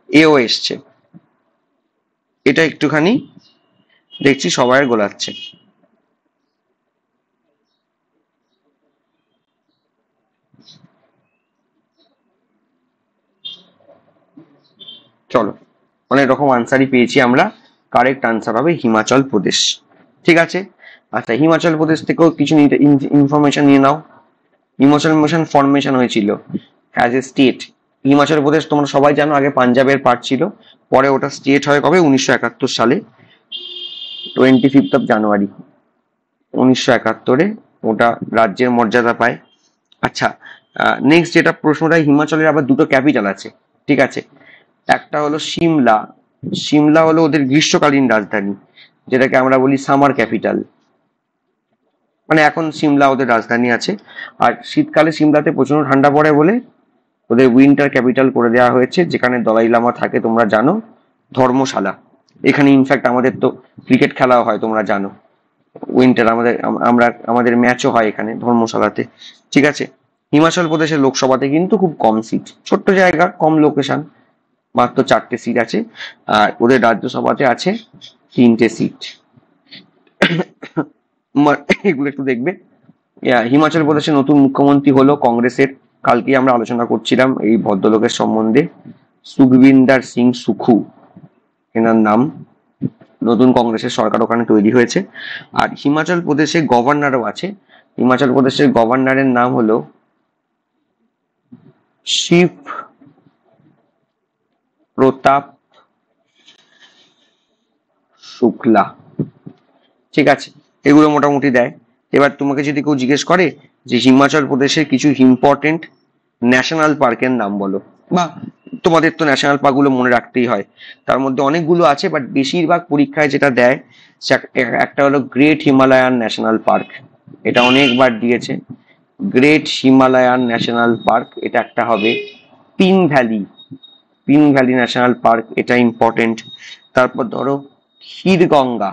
এও এসছে, এটা একটুখানি দেখছি সবাই গোলাচ্ছে। চলো, অনেক রকম আনসারই পেয়েছি আমরা। কারেক্ট আনসার হবে হিমাচল প্রদেশ। ঠিক আছে, আচ্ছা হিমাচল প্রদেশ থেকেও কিছু ইনফরমেশন নিয়ে নাও। হিমাচল ফরমেশন হয়েছিল as a state Himachal Pradesh তোমরা সবাই জানো আগে পাঞ্জাবের পার্ট ছিল, পরে ওটা স্টেট হয় কবে 1971 সালে 25 জানুয়ারি 1971 ওটা রাজ্যের মর্যাদা পায়। আচ্ছা, নেক্সট যেটা প্রশ্নটা, হিমাচলের আবার দুটো ক্যাপিটাল আছে, ঠিক আছে। একটা হলো সিমলা, সিমলা হলো ওদের গ্রীষ্মকালীন রাজধানী, যেটাকে আমরা বলি সামার ক্যাপিটাল, মানে এখন সিমলা ওদের রাজধানী আছে। আর শীতকালে সিমলাতে প্রচন্ড ঠান্ডা পড়ে বলে ওদের উইন্টার ক্যাপিটাল করে দেওয়া হয়েছে, যেখানে দলাই লামা থাকে তোমরা জানো, ধর্মশালা। এখানে ইনফ্যাক্ট আমাদের তো ক্রিকেট খেলাও হয় তোমরা জানো, উইন্টার আমাদের ম্যাচও হয় এখানে ধর্মশালাতে, ঠিক আছে। হিমাচল প্রদেশের লোকসভাতে কিন্তু খুব কম সিট, ছোট্ট জায়গা, কম লোকেশন, মাত্র 4টে সিট আছে। আর ওদের রাজ্যসভাতে আছে 3টে সিট। এগুলো একটু দেখবে। হিমাচল প্রদেশের নতুন মুখ্যমন্ত্রী হলো কংগ্রেসের, কালকে আমরা আলোচনা করছিলাম এই ভদ্রলোকের সম্বন্ধে, সুখবিন্দর সিং সুখু এনার নাম, নতুন কংগ্রেসের সরকার ওখানে তৈরি হয়েছে। আর হিমাচল প্রদেশে গভর্নরও আছে, হিমাচল প্রদেশের গভর্নরের নাম হলো শিব প্রতাপ শুক্লা, ঠিক আছে। এগুলো মোটামুটি দেয়। এবার তোমাকে যদি কেউ জিজ্ঞেস করে যে হিমাচল প্রদেশের কিছু ইম্পর্টেন্ট ন্যাশনাল পার্কের নাম বলো, বা তোমাদের তো ন্যাশনাল পার্ক গুলো মনে রাখতেই হয়, তার মধ্যে অনেকগুলো আছে, বাট বেশিরভাগ পরীক্ষায় যেটা দেয় একটা হলো গ্রেট হিমালয়ান ন্যাশনাল পার্ক, এটা অনেকবার দিয়েছে, গ্রেট হিমালয়ান ন্যাশনাল পার্ক, এটা একটা হবে। Pin valley, pin valley national park, এটা ইম্পর্টেন্ট। তারপর ধরো ক্ষীরগঙ্গা,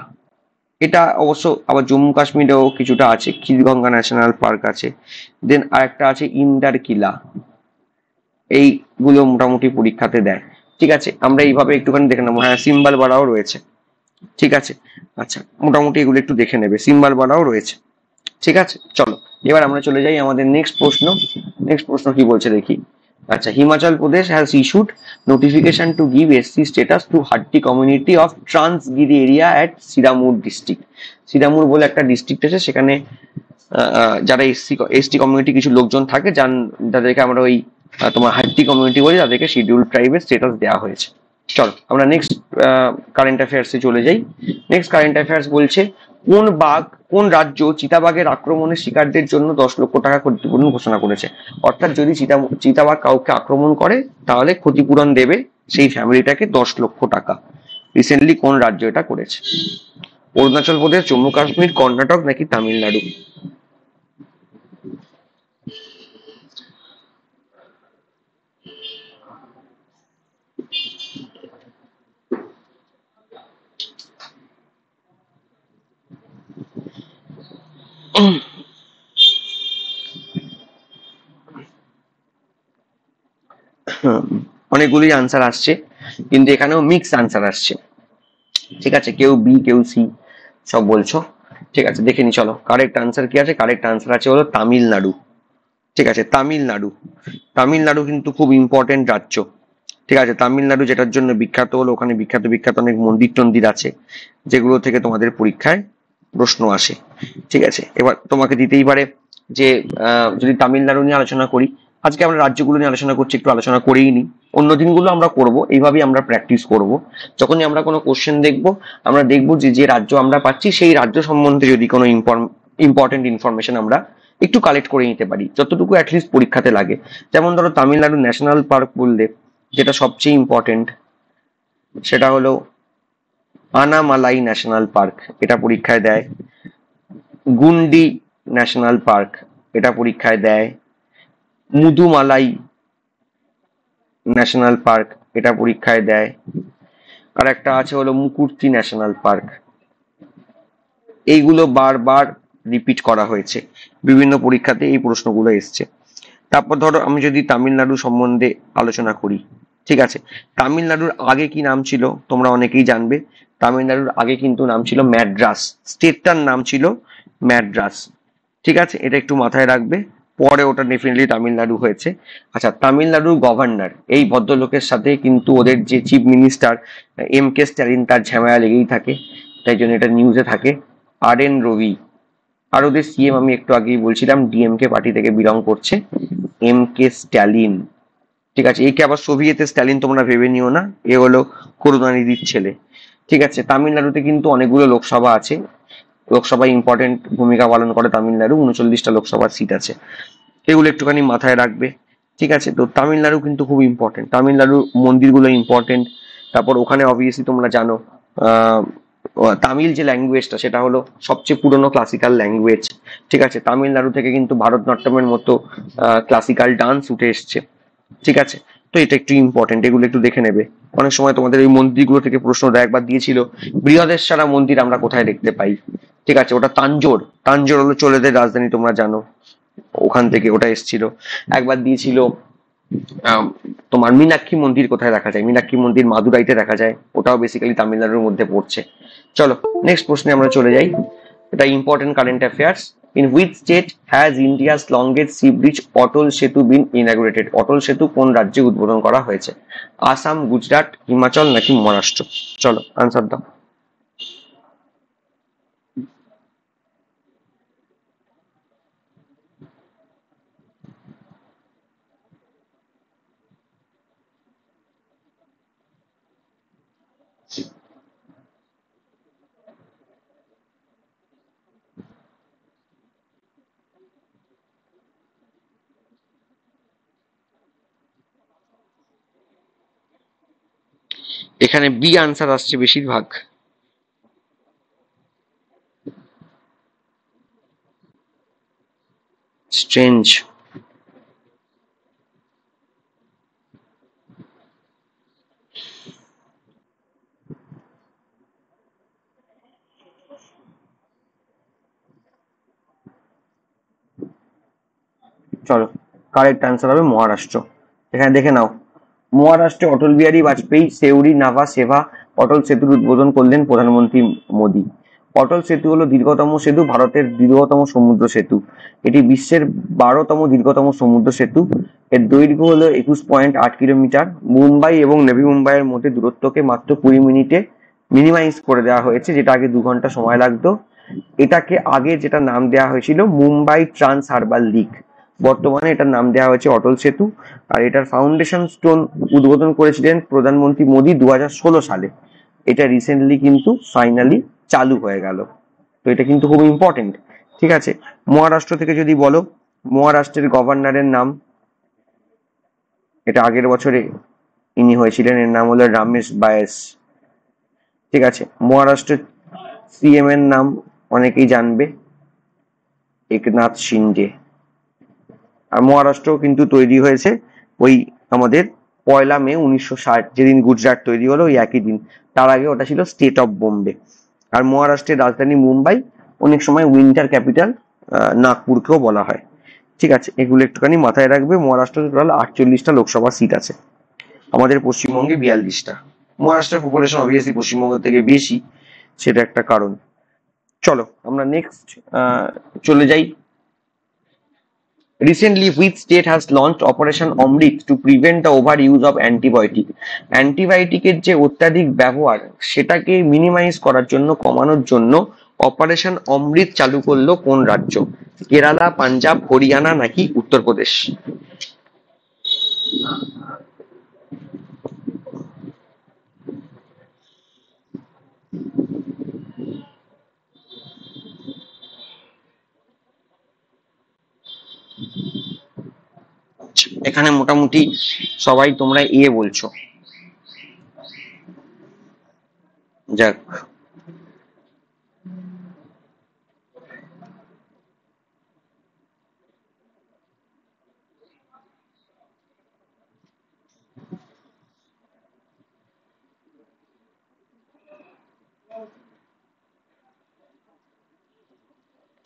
এটা অবশ্য আবার জম্মু কাশ্মীরেও কিছুটা আছে, ক্ষীরগঙ্গা ন্যাশনাল পার্ক আছে। দেন আরেকটা আছে ইন্দার কিলা, এইগুলো মোটামুটি পরীক্ষাতে দেয়, ঠিক আছে। আমরা এইভাবে একটুখানি দেখে নেবো। হ্যাঁ, সিম্বালবাড়াও রয়েছে, ঠিক আছে। আচ্ছা, মোটামুটি এগুলো একটু দেখে নেবে, সিম্বালবাড়াও রয়েছে, ঠিক আছে। চলো এবার আমরা চলে যাই আমাদের নেক্সট প্রশ্ন। নেক্সট প্রশ্ন কি বলছে দেখি। আচ্ছা, Himachal Pradesh has issued notification to give SC status to Hattee community of Transgiri area at Sirmaur district. Sirmaur বলে একটা ডিস্ট্রিক্ট আছে, সেখানে যারা এসটি কমিউনিটি কিছু লোকজন থাকে, যাদেরকে আমরা ওই তোমার হাট্টি কমিউনিটি বলি, তাদেরকে শিডিউল ট্রাইবের স্ট্যাটাস দেওয়া হয়েছে। চলো আমরা নেক্সট কারেন্ট অ্যাফেয়ার্সে চলে যাই। নেক্সট কারেন্ট অ্যাফেয়ার্স বলছে, কোন রাজ্য চিতাবাঘের আক্রমণের শিকারদের জন্য 10 লক্ষ টাকা ক্ষতিপূরণ ঘোষণা করেছে? অর্থাৎ যদি চিতাবাঘ কাউকে আক্রমণ করে তাহলে ক্ষতিপূরণ দেবে সেই ফ্যামিলিটাকে 10 লক্ষ টাকা। রিসেন্টলি কোন রাজ্য এটা করেছে? অরুণাচল প্রদেশ, জম্মু কাশ্মীর, কর্ণাটক নাকি তামিলনাড়ু? অনেকগুলি আনসার আসছে, কিন্তু এখানেও মিক্স আনসার আসছে, ঠিক আছে। কেউ বি, কেউ সি, সব বলছো, ঠিক আছে। দেখে নি, চলো কারেক্ট আনসার কি আছে। কারেক্ট আনসার আছে হলো তামিলনাড়ু, ঠিক আছে। তামিলনাড়ু, তামিলনাড়ু কিন্তু খুব ইম্পর্টেন্ট রাজ্য, ঠিক আছে। তামিলনাড়ু যেটার জন্য বিখ্যাত হলো, ওখানে বিখ্যাত বিখ্যাত অনেক মন্দির টন্দির আছে, যেগুলো থেকে তোমাদের পরীক্ষায় প্রশ্ন আসে, ঠিক আছে। এবার তোমাকে দিতেই পারে যে যদি তামিলনাড়ু নিয়ে আলোচনা করি, আজকে আমরা রাজ্যগুলো নিয়ে আলোচনা করছি, একটু আলোচনা করেই নি, অন্য দিনগুলো আমরা করব, এইভাবেই আমরা প্র্যাকটিস করব। যখনই আমরা কোনো কোশ্চেন দেখবো, আমরা দেখবো যে রাজ্য আমরা পাচ্ছি সেই রাজ্য সম্বন্ধে যদি কোনো ইম্পর্টেন্ট ইনফরমেশন আমরা একটু কালেক্ট করে নিতে পারি, যতটুকু অ্যাটলিস্ট পরীক্ষাতে লাগে। যেমন ধরো তামিলনাড়ু ন্যাশনাল পার্ক বললে যেটা সবচেয়ে ইম্পর্টেন্ট, সেটা হলো আনামালাই ন্যাশনাল পার্ক, এটা পরীক্ষায় দেয়। গুন্ডি ন্যাশনাল পার্ক, এটা পরীক্ষায় দেয়। মুদুমালাই ন্যাশনাল পার্ক, এটা পরীক্ষায় দেয়। আর একটা আছে হলো মুকুর্তি ন্যাশনাল পার্ক। এইগুলো বারবার রিপিট করা হয়েছে, বিভিন্ন পরীক্ষাতে এই প্রশ্নগুলো এসছে। তারপর ধরো আমি যদি তামিলনাড়ু সম্বন্ধে আলোচনা করি, ঠিক আছে। তামিলনাড়ুর আগে কি নাম ছিল তোমরা অনেকেই জানবে। তামিলনাড়ুর আগে কিন্তু নাম ছিল ম্যাড্রাস, স্টেটটার নাম ছিল ম্যাড্রাস, ঠিক আছে। এটা একটু মাথায় রাখবে, পরে ওটা ডেফিনেটলি তামিলনাড়ু হয়েছে। আচ্ছা, তামিলনাড়ুর গভর্নর, এই ভদ্রলোকের সাথে কিন্তু ওদের যে চিফ মিনিস্টার MK স্ট্যালিন, তার ঝামেলা লেগেই থাকে, তাই জন্য এটা নিউজে থাকে। RN রবি। আর ওদের CM আমি একটু আগেই বলছিলাম DMK পার্টি থেকে বিলং করছে, MK স্ট্যালিন, ঠিক আছে, একে আবার সোভিয়েতের স্ট্যালিন তোমরা ভেবে নিও না, এ হলো করুণানিধির ছেলে। ঠিক আছে, তামিলনাড়ুতে কিন্তু অনেকগুলো লোকসভা আছে, লোকসভায় ইম্পর্টেন্ট ভূমিকা পালন করে তামিলনাড়ু, 39টা লোকসভার সিট আছে, এগুলো একটুখানি মাথায় রাখবে। ঠিক আছে, তো তামিলনাড়ু কিন্তু খুব ইম্পর্টেন্ট, তামিলনাড়ুর মন্দিরগুলো ইম্পর্টেন্ট। তারপর ওখানে অবভিয়াসলি তোমরা জানো আহ তামিল যে ল্যাঙ্গুয়েজটা সেটা হলো সবচেয়ে পুরনো ক্লাসিক্যাল ল্যাঙ্গুয়েজ। ঠিক আছে, তামিলনাড়ু থেকে কিন্তু ভারতনাট্যমের মতো ক্লাসিক্যাল ডান্স উঠে এসছে। ঠিক আছে, তো এটা একটু ইম্পর্টেন্ট, এগুলো একটু দেখে নেবে। অনেক সময় তোমাদের এই মন্দিরগুলো থেকে প্রশ্ন একবার দিয়েছিল, বৃহদেশ্বরা মন্দির আমরা কোথায় দেখতে পাই? ঠিক আছে, ওটা তাঞ্জোর, তাঞ্জোর হলো চোলেদের রাজধানী, তোমরা জানো, ওখান থেকে ওটা এসেছিল। একবার দিয়েছিল তোমার মীনাক্ষী মন্দির কোথায় দেখা যায়, মীনাক্ষী মন্দির মাদুরাইতে দেখা যায়, ওটাও বেসিক্যালি তামিলনাড়ুর মধ্যে পড়ছে। চলো নেক্সট প্রশ্নে আমরা চলে যাই, এটা important current affairs. In which state has India's longest sea bridge Atal Setu been inaugurated? অটল সেতু কোন রাজ্যে উদ্বোধন করা হয়েছে? আসাম, গুজরাট, হিমাচল নাকি মহারাষ্ট্র? চলো আনসার দাও। এখানে বি আনসার আসছে বেশিরভাগ। স্ট্রেঞ্জ। চলো কারেক্ট আনসার হবে মহারাষ্ট্র। এখানে দেখে নাও, মহারাষ্ট্রে অটল বিহারী বাজপেয়ী সেউরি নাভা সেভা অটল সেতুর উদ্বোধন করলেন প্রধানমন্ত্রী মোদী। অটল সেতু হলো দীর্ঘতম সেতু, ভারতের দীর্ঘতম সমুদ্র সেতু, এটি বিশ্বের 12তম দীর্ঘতম সমুদ্র সেতু। এর দৈর্ঘ্য হলো 21.8 কিলোমিটার। মুম্বাই এবং নবী মুম্বাইয়ের মধ্যে দূরত্বকে মাত্র 20 মিনিটে মিনিমাইজ করে দেওয়া হয়েছে, যেটা আগে 2 ঘন্টা সময় লাগতো। এটাকে আগে যেটা নাম দেওয়া হয়েছিল মুম্বাই ট্রান্স হারবার লিক, বর্তমানে এটার নাম দেওয়া হয়েছে অটল সেতু। আর এটার ফাউন্ডেশন স্টোন উদ্বোধন করেছিলেন প্রধানমন্ত্রী মোদী 2016 সালে। এটা রিসেন্টলি কিন্তু ফাইনালি চালু হয়ে গেল, তো এটা কিন্তু খুব ইম্পর্টেন্ট। ঠিক আছে, মহারাষ্ট্র থেকে যদি বলো, মহারাষ্ট্রের গভর্নরের নাম, এটা আগের বছরে ইনি হয়েছিলেন, এর নাম হলো রমেশ বাইস। ঠিক আছে, মহারাষ্ট্রের সিএম এর নাম অনেকেই জানবে, একনাথ শিন্ডে। আর মহারাষ্ট্র কিন্তু তৈরি হয়েছে ওই আমাদের 1 মে 1960, যেদিন গুজরাট তৈরি হলো ওই একই দিন। তার আগে ওটা ছিল স্টেট অফ বোম্বে। আর মহারাষ্ট্রের রাজধানী মুম্বাই, অনেক সময় উইন্টার ক্যাপিটাল নাগপুরকেও বলা হয়। ঠিক আছে, এগুলো একটুখানি মাথায় রাখবে। মহারাষ্ট্রে টোটাল 48টা লোকসভা সিট আছে, আমাদের পশ্চিমবঙ্গে 42টা। মহারাষ্ট্রের পপুলেশন অবভিয়াসলি পশ্চিমবঙ্গ থেকে বেশি, সেটা একটা কারণ। চলো আমরা নেক্সট চলে যাই। Recently, which state has launched Operation Amrit to prevent the overuse of antibiotic? অ্যান্টিবায়োটিকের যে অত্যাধিক ব্যবহার সেটাকে মিনিমাইজ করার জন্য, কমানোর জন্য অপারেশন অমৃত চালু করলো কোন রাজ্য? কেরালা, পাঞ্জাব, হরিয়ানা নাকি উত্তরপ্রদেশ? এখানে মোটামুটি সবাই তোমরা বলছো। যাক,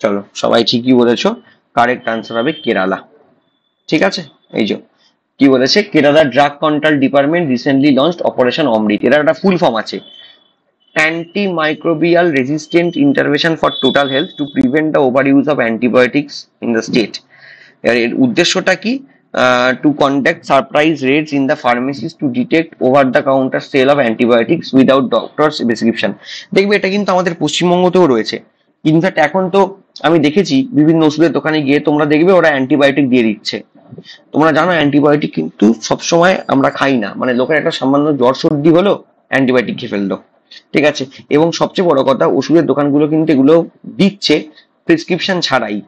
চলো সবাই ঠিকই বলেছো, কারেক্ট আনসার হবে কেরালা। ঠিক আছে, এই যে কি বলেছে, Kerala drug control department recently launched operation Amrit. এর একটা ফুল ফর্ম আছে, anti microbial resistant intervention for total health to prevent the over use of antibiotics in the state. এর উদ্দেশ্যটা কি? To conduct surprise raids in the pharmacies to detect over the counter sale of antibiotics without doctor's prescription. দেখবে এটা কিন্তু আমাদের পশ্চিমবঙ্গতেও রয়েছে। ইনফ্যাক্ট এখন তো আমি দেখেছি বিভিন্ন ওষুধের দোকানে গিয়ে তোমরা দেখবে ওরা অ্যান্টিবায়োটিক দিয়ে দিচ্ছে, তোমরা জানো অ্যান্টিবায়োটিক কিন্তু সবসময় আমরা খাই না, মানে লোকের একটা সামান্য জ্বর সর্দি হলো অ্যান্টিবায়োটিক খেয়ে ফেললো, ঠিক আছে। এবং সবচেয়ে বড় কথা, ওষুধের দোকানগুলো কিন্তু এগুলো দিচ্ছে প্রেসক্রিপশন ছাড়াই।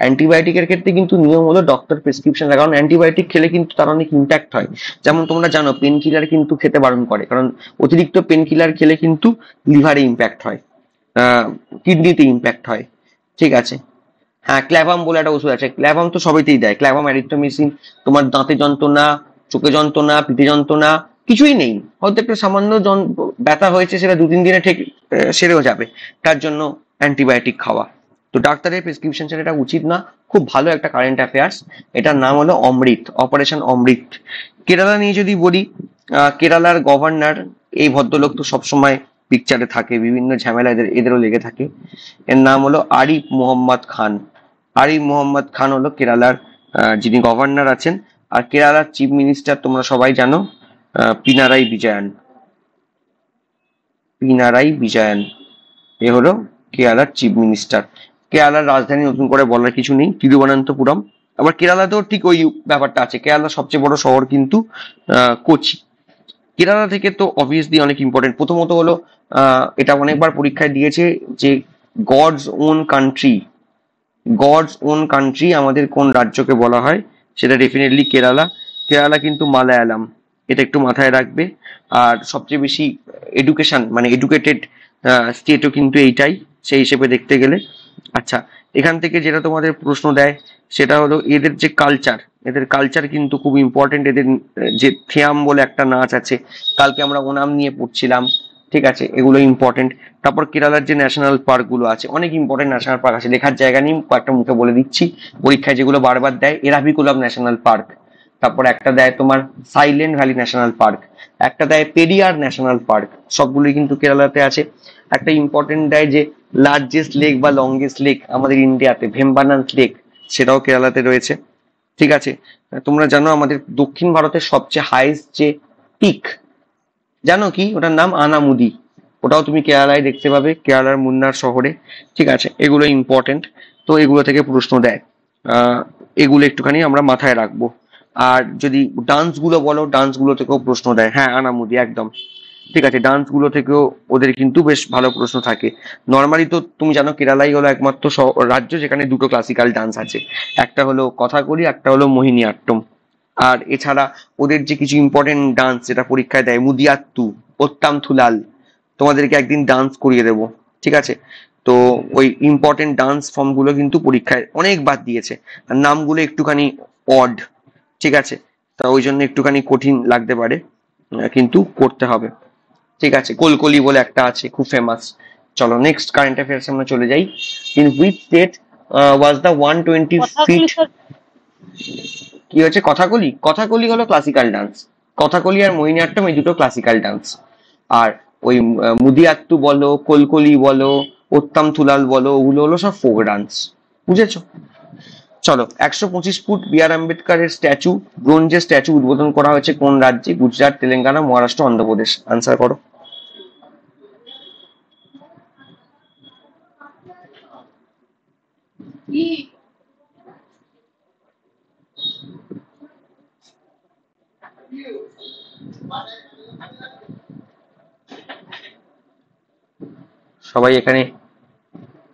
অ্যান্টিবায়োটিকের ক্ষেত্রে কিন্তু নিয়ম হলো ডক্টর প্রেসক্রিপশন, কারণ অ্যান্টিবায়োটিক খেলে কিন্তু তার অনেক ইম্প্যাক্ট হয়। যেমন তোমরা জানো পেন কিলার কিন্তু খেতে বারণ করে, কারণ অতিরিক্ত পেন কিলার খেলে কিন্তু লিভারে ইম্প্যাক্ট হয়, কিডনিতে ইম্প্যাক্ট হয়, ঠিক আছে। হ্যাঁ, ক্ল্যাভাম বলে একটা ওষুধ আছে, ক্ল্যাভাম তো সবাইতেই দেয়, ক্ল্যাভাম অ্যারিথ্রোমিসিন। তোমার দাঁতে যন্ত্রণা, চোখে যন্ত্রণা, পিঠে যন্ত্রণা কিছুই নেই, হয়তো একটা সামান্য ব্যথা হয়েছে, সেটা 2-3 দিনে ঠিক সেরেও যাবে, তার জন্য অ্যান্টিবায়োটিক খাওয়া। তো ডাক্তারের প্রেসক্রিপশন ছাড়া এটা উচিত না। খুব ভালো একটা কারেন্ট অ্যাফেয়ার্স, এটার নাম হলো অমৃত, অপারেশন অমৃত। কেরালা নিয়ে যদি বলি, কেরালার গভর্নর, এই ভদ্রলোক তো সবসময় পিকচারে থাকে, বিভিন্ন ঝামেলা এদেরও লেগে থাকে। এর নাম হলো আরিফ মোহাম্মদ খান। আরিফ মোহাম্মদ খান হলো কেরালার যিনি গভর্নর আছেন। আর কেরালার চিফ মিনিস্টার তোমরা সবাই জানো, পিনারাই বিজয়ন। পিনারাই বিজয়ন এ হলো কেরালার চিফ মিনিস্টার। কেরালার রাজধানী নতুন করে বলার কিছু নেই, তিরুবনন্তপুরম। আবার কেরালাতেও ঠিক ওই ব্যাপারটা আছে, কেরালার সবচেয়ে বড় শহর কিন্তু কোচি। কেরালা থেকে তো অবভিয়াসলি অনেক ইম্পর্টেন্ট। প্রথমত হলো এটা অনেকবার পরীক্ষায় দিয়েছে যে God's own country, God's own country আমাদের কোন রাজ্যকে বলা হয়, সেটা ডেফিনেটলি কেরালা। কেরালা কিন্তু মালায়ালাম, এটা একটু মাথায় রাখবে। আর সবচেয়ে বেশি এডুকেশন মানে এডুকেটেড স্টেটও কিন্তু এইটাই, সেই হিসেবে দেখতে গেলে। আচ্ছা, এখান থেকে যেটা তোমাদের প্রশ্ন দেয় সেটা হলো এদের যে কালচার, এদের কালচার কিন্তু খুব ইম্পর্টেন্ট। এদের যে থিয়াম বলে একটা নাচ আছে, কালকে আমরা ওনাম নিয়ে পড়ছিলাম, ঠিক আছে, এগুলো ইম্পর্টেন্ট। তারপর কেরালার যে ন্যাশনাল পার্ক গুলো আছে, অনেক ইম্পর্টেন্ট ন্যাশনাল পার্ক আছে, লেখার জায়গা নেই, কয়েকটা মুখে বলে দিচ্ছি, পরীক্ষায় যেগুলো বারবার দেয়, এরাভিকুলাম ন্যাশনাল পার্ক, তারপর একটা দেয় তোমার সাইলেন্ট ভ্যালি ন্যাশনাল পার্ক, একটা দেয় পেরিয়ার ন্যাশনাল পার্ক, সবগুলোই কিন্তু কেরালাতে আছে। একটা ইম্পর্টেন্ট দেয় যে লার্জেস্ট লেক বা লংগেস্ট লেক আমাদের ইন্ডিয়াতে, ভেম্বানান্থ লেক, সেটাও কেরালাতে রয়েছে, ঠিক আছে। তোমরা জানো আমাদের দক্ষিণ ভারতের সবচেয়ে হাইস্ট যে পিক, জানো কি ওটার নাম? আনামুদি। ওটাও তুমি কেরালায় দেখতে পাবে, কেরালার মুন্নার শহরে, ঠিক আছে। এগুলো ইম্পর্টেন্ট, তো এগুলো থেকে প্রশ্ন দেয়, এগুলো একটুখানি আমরা মাথায় রাখবো। আর যদি ডান্স গুলো বলো, ডান্স গুলো থেকেও প্রশ্ন দেয়। হ্যাঁ, আনামুদি একদম ঠিক আছে, ডান্স গুলো থেকেও ওদের কিন্তু বেশ ভালো প্রশ্ন থাকে। নর্মালি তো তুমি জানো কেরালাই হলো একমাত্র রাজ্য যেখানে দুটো ক্লাসিক্যাল ডান্স আছে, একটা হলো কথাকলি, একটা হলো মোহিনীআট্টম। আর এছাড়া ওদের যে কিছু ইম্পর্টেন্ট ডান্স যেটা পরীক্ষায় দেয়, মুদিয়াত্তু, ওত্তাম থুলাল, তোমাদেরকে একদিন ডান্স করিয়ে দেবো, ঠিক আছে। তো ওই ইম্পর্টেন্ট ডান্স ফর্ম গুলো কিন্তু পরীক্ষায় অনেকবার দিয়েছে, আর নামগুলো একটুখানি অড, ঠিক আছে, তা ওই জন্য একটুখানি কঠিন লাগতে পারে, কিন্তু করতে হবে, ঠিক আছে। কোলকলি বলে একটা আছে, খুব ফেমাস। চলো নেক্সট কারেন্ট অ্যাফেয়ার্স আমরা চলে যাই। In which state was the 120 feet, কি হচ্ছে কথাকলি? কথাকলি হলো ক্লাসিক্যাল ডান্স, কথাকলি আর মোহিনীআট্টম এই দুটো ক্লাসিক্যাল ডান্স। আর ওই মুদিয়াত্তু বলো, কোলকলি বলো, ওত্তাম থুলাল বলো, ওগুলো হলো সব ফোক ডান্স, বুঝেছো? চলো, 125 ফুট বি আর আম্বেদকরের স্ট্যাচু, ব্রোঞ্জের স্ট্যাচু উদ্বোধন করা হয়েছে কোন রাজ্যে? গুজরাট, তেলেঙ্গানা, মহারাষ্ট্র, অন্ধ্রপ্রদেশ। আনসার করো। সবাই এখানে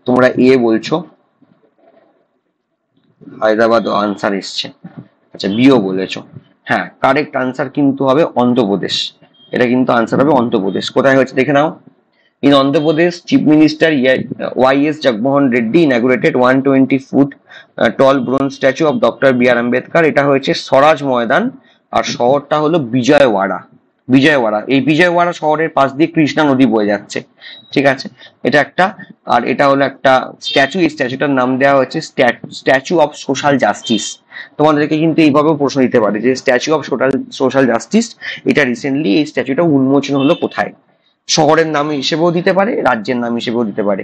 তোমরা বলছো, হায়দ্রাবাদ আনসার এসছে। আচ্ছা, বিও বলেছো। হ্যাঁ, কারেক্ট আনসার কিন্তু হবে অন্ধ্রপ্রদেশ, এটা কিন্তু আনসার হবে অন্ধ্রপ্রদেশ। কোথায় হয়েছে দেখে নাও। In Andhra Pradesh, Chief Minister Y.S. Jagmohan Reddy inaugurated 120 foot tall bronze statue of Dr. B.R. Ambedkar. এটা হয়েছে স্বরাজ ময়দান, আর শহরটা হলো বিজয়ওয়াড়া। বিজয়ওয়াড়া, এই বিজয়ওয়াড়া শহরের পাশ দিয়ে কৃষ্ণা নদী বয়ে যাচ্ছে, ঠিক আছে। এটা একটা, আর এটা হলো একটা স্ট্যাচু, এই স্ট্যাচুটার নাম দেওয়া হয়েছে স্ট্যাচু অফ সোশ্যাল জাস্টিস। তোমাদেরকে কিন্তু এইভাবেও প্রশ্ন দিতে পারে যে স্ট্যাচু অফ সোশ্যাল জাস্টিস, এটা রিসেন্টলি এই স্ট্যাচুটা উন্মোচন হলো কোথায়? শহরের নাম হিসেবেও দিতে পারে, রাজ্যের নাম হিসেবেও দিতে পারে,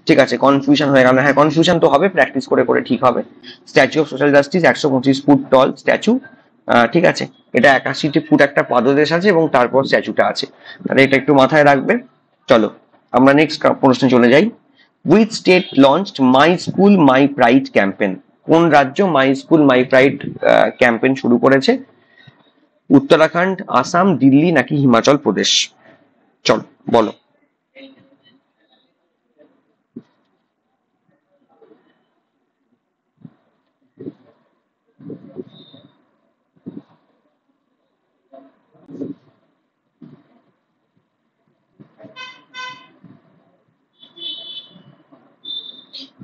ঠিক আছে। কনফিউশন হয়ে গেল? হ্যাঁ, কনফিউশন তো হবে, প্র্যাকটিস করে করে ঠিক হবে। Statue of social justice 125 foot tall statue, ঠিক আছে। এটা 81 ফুট একটা পাদদেশ আছে এবং তারপর স্ট্যাচুটা আছে, তাহলে এটা একটু মাথায় রাখবে। চলো আমরা নেক্সট প্রশ্নে চলে যাই। Which state launched my school my pride campaign? কোন রাজ্য my school my pride campaign শুরু করেছে? উত্তরাখণ্ড, আসাম, দিল্লি নাকি হিমাচল প্রদেশ? চলো বলো।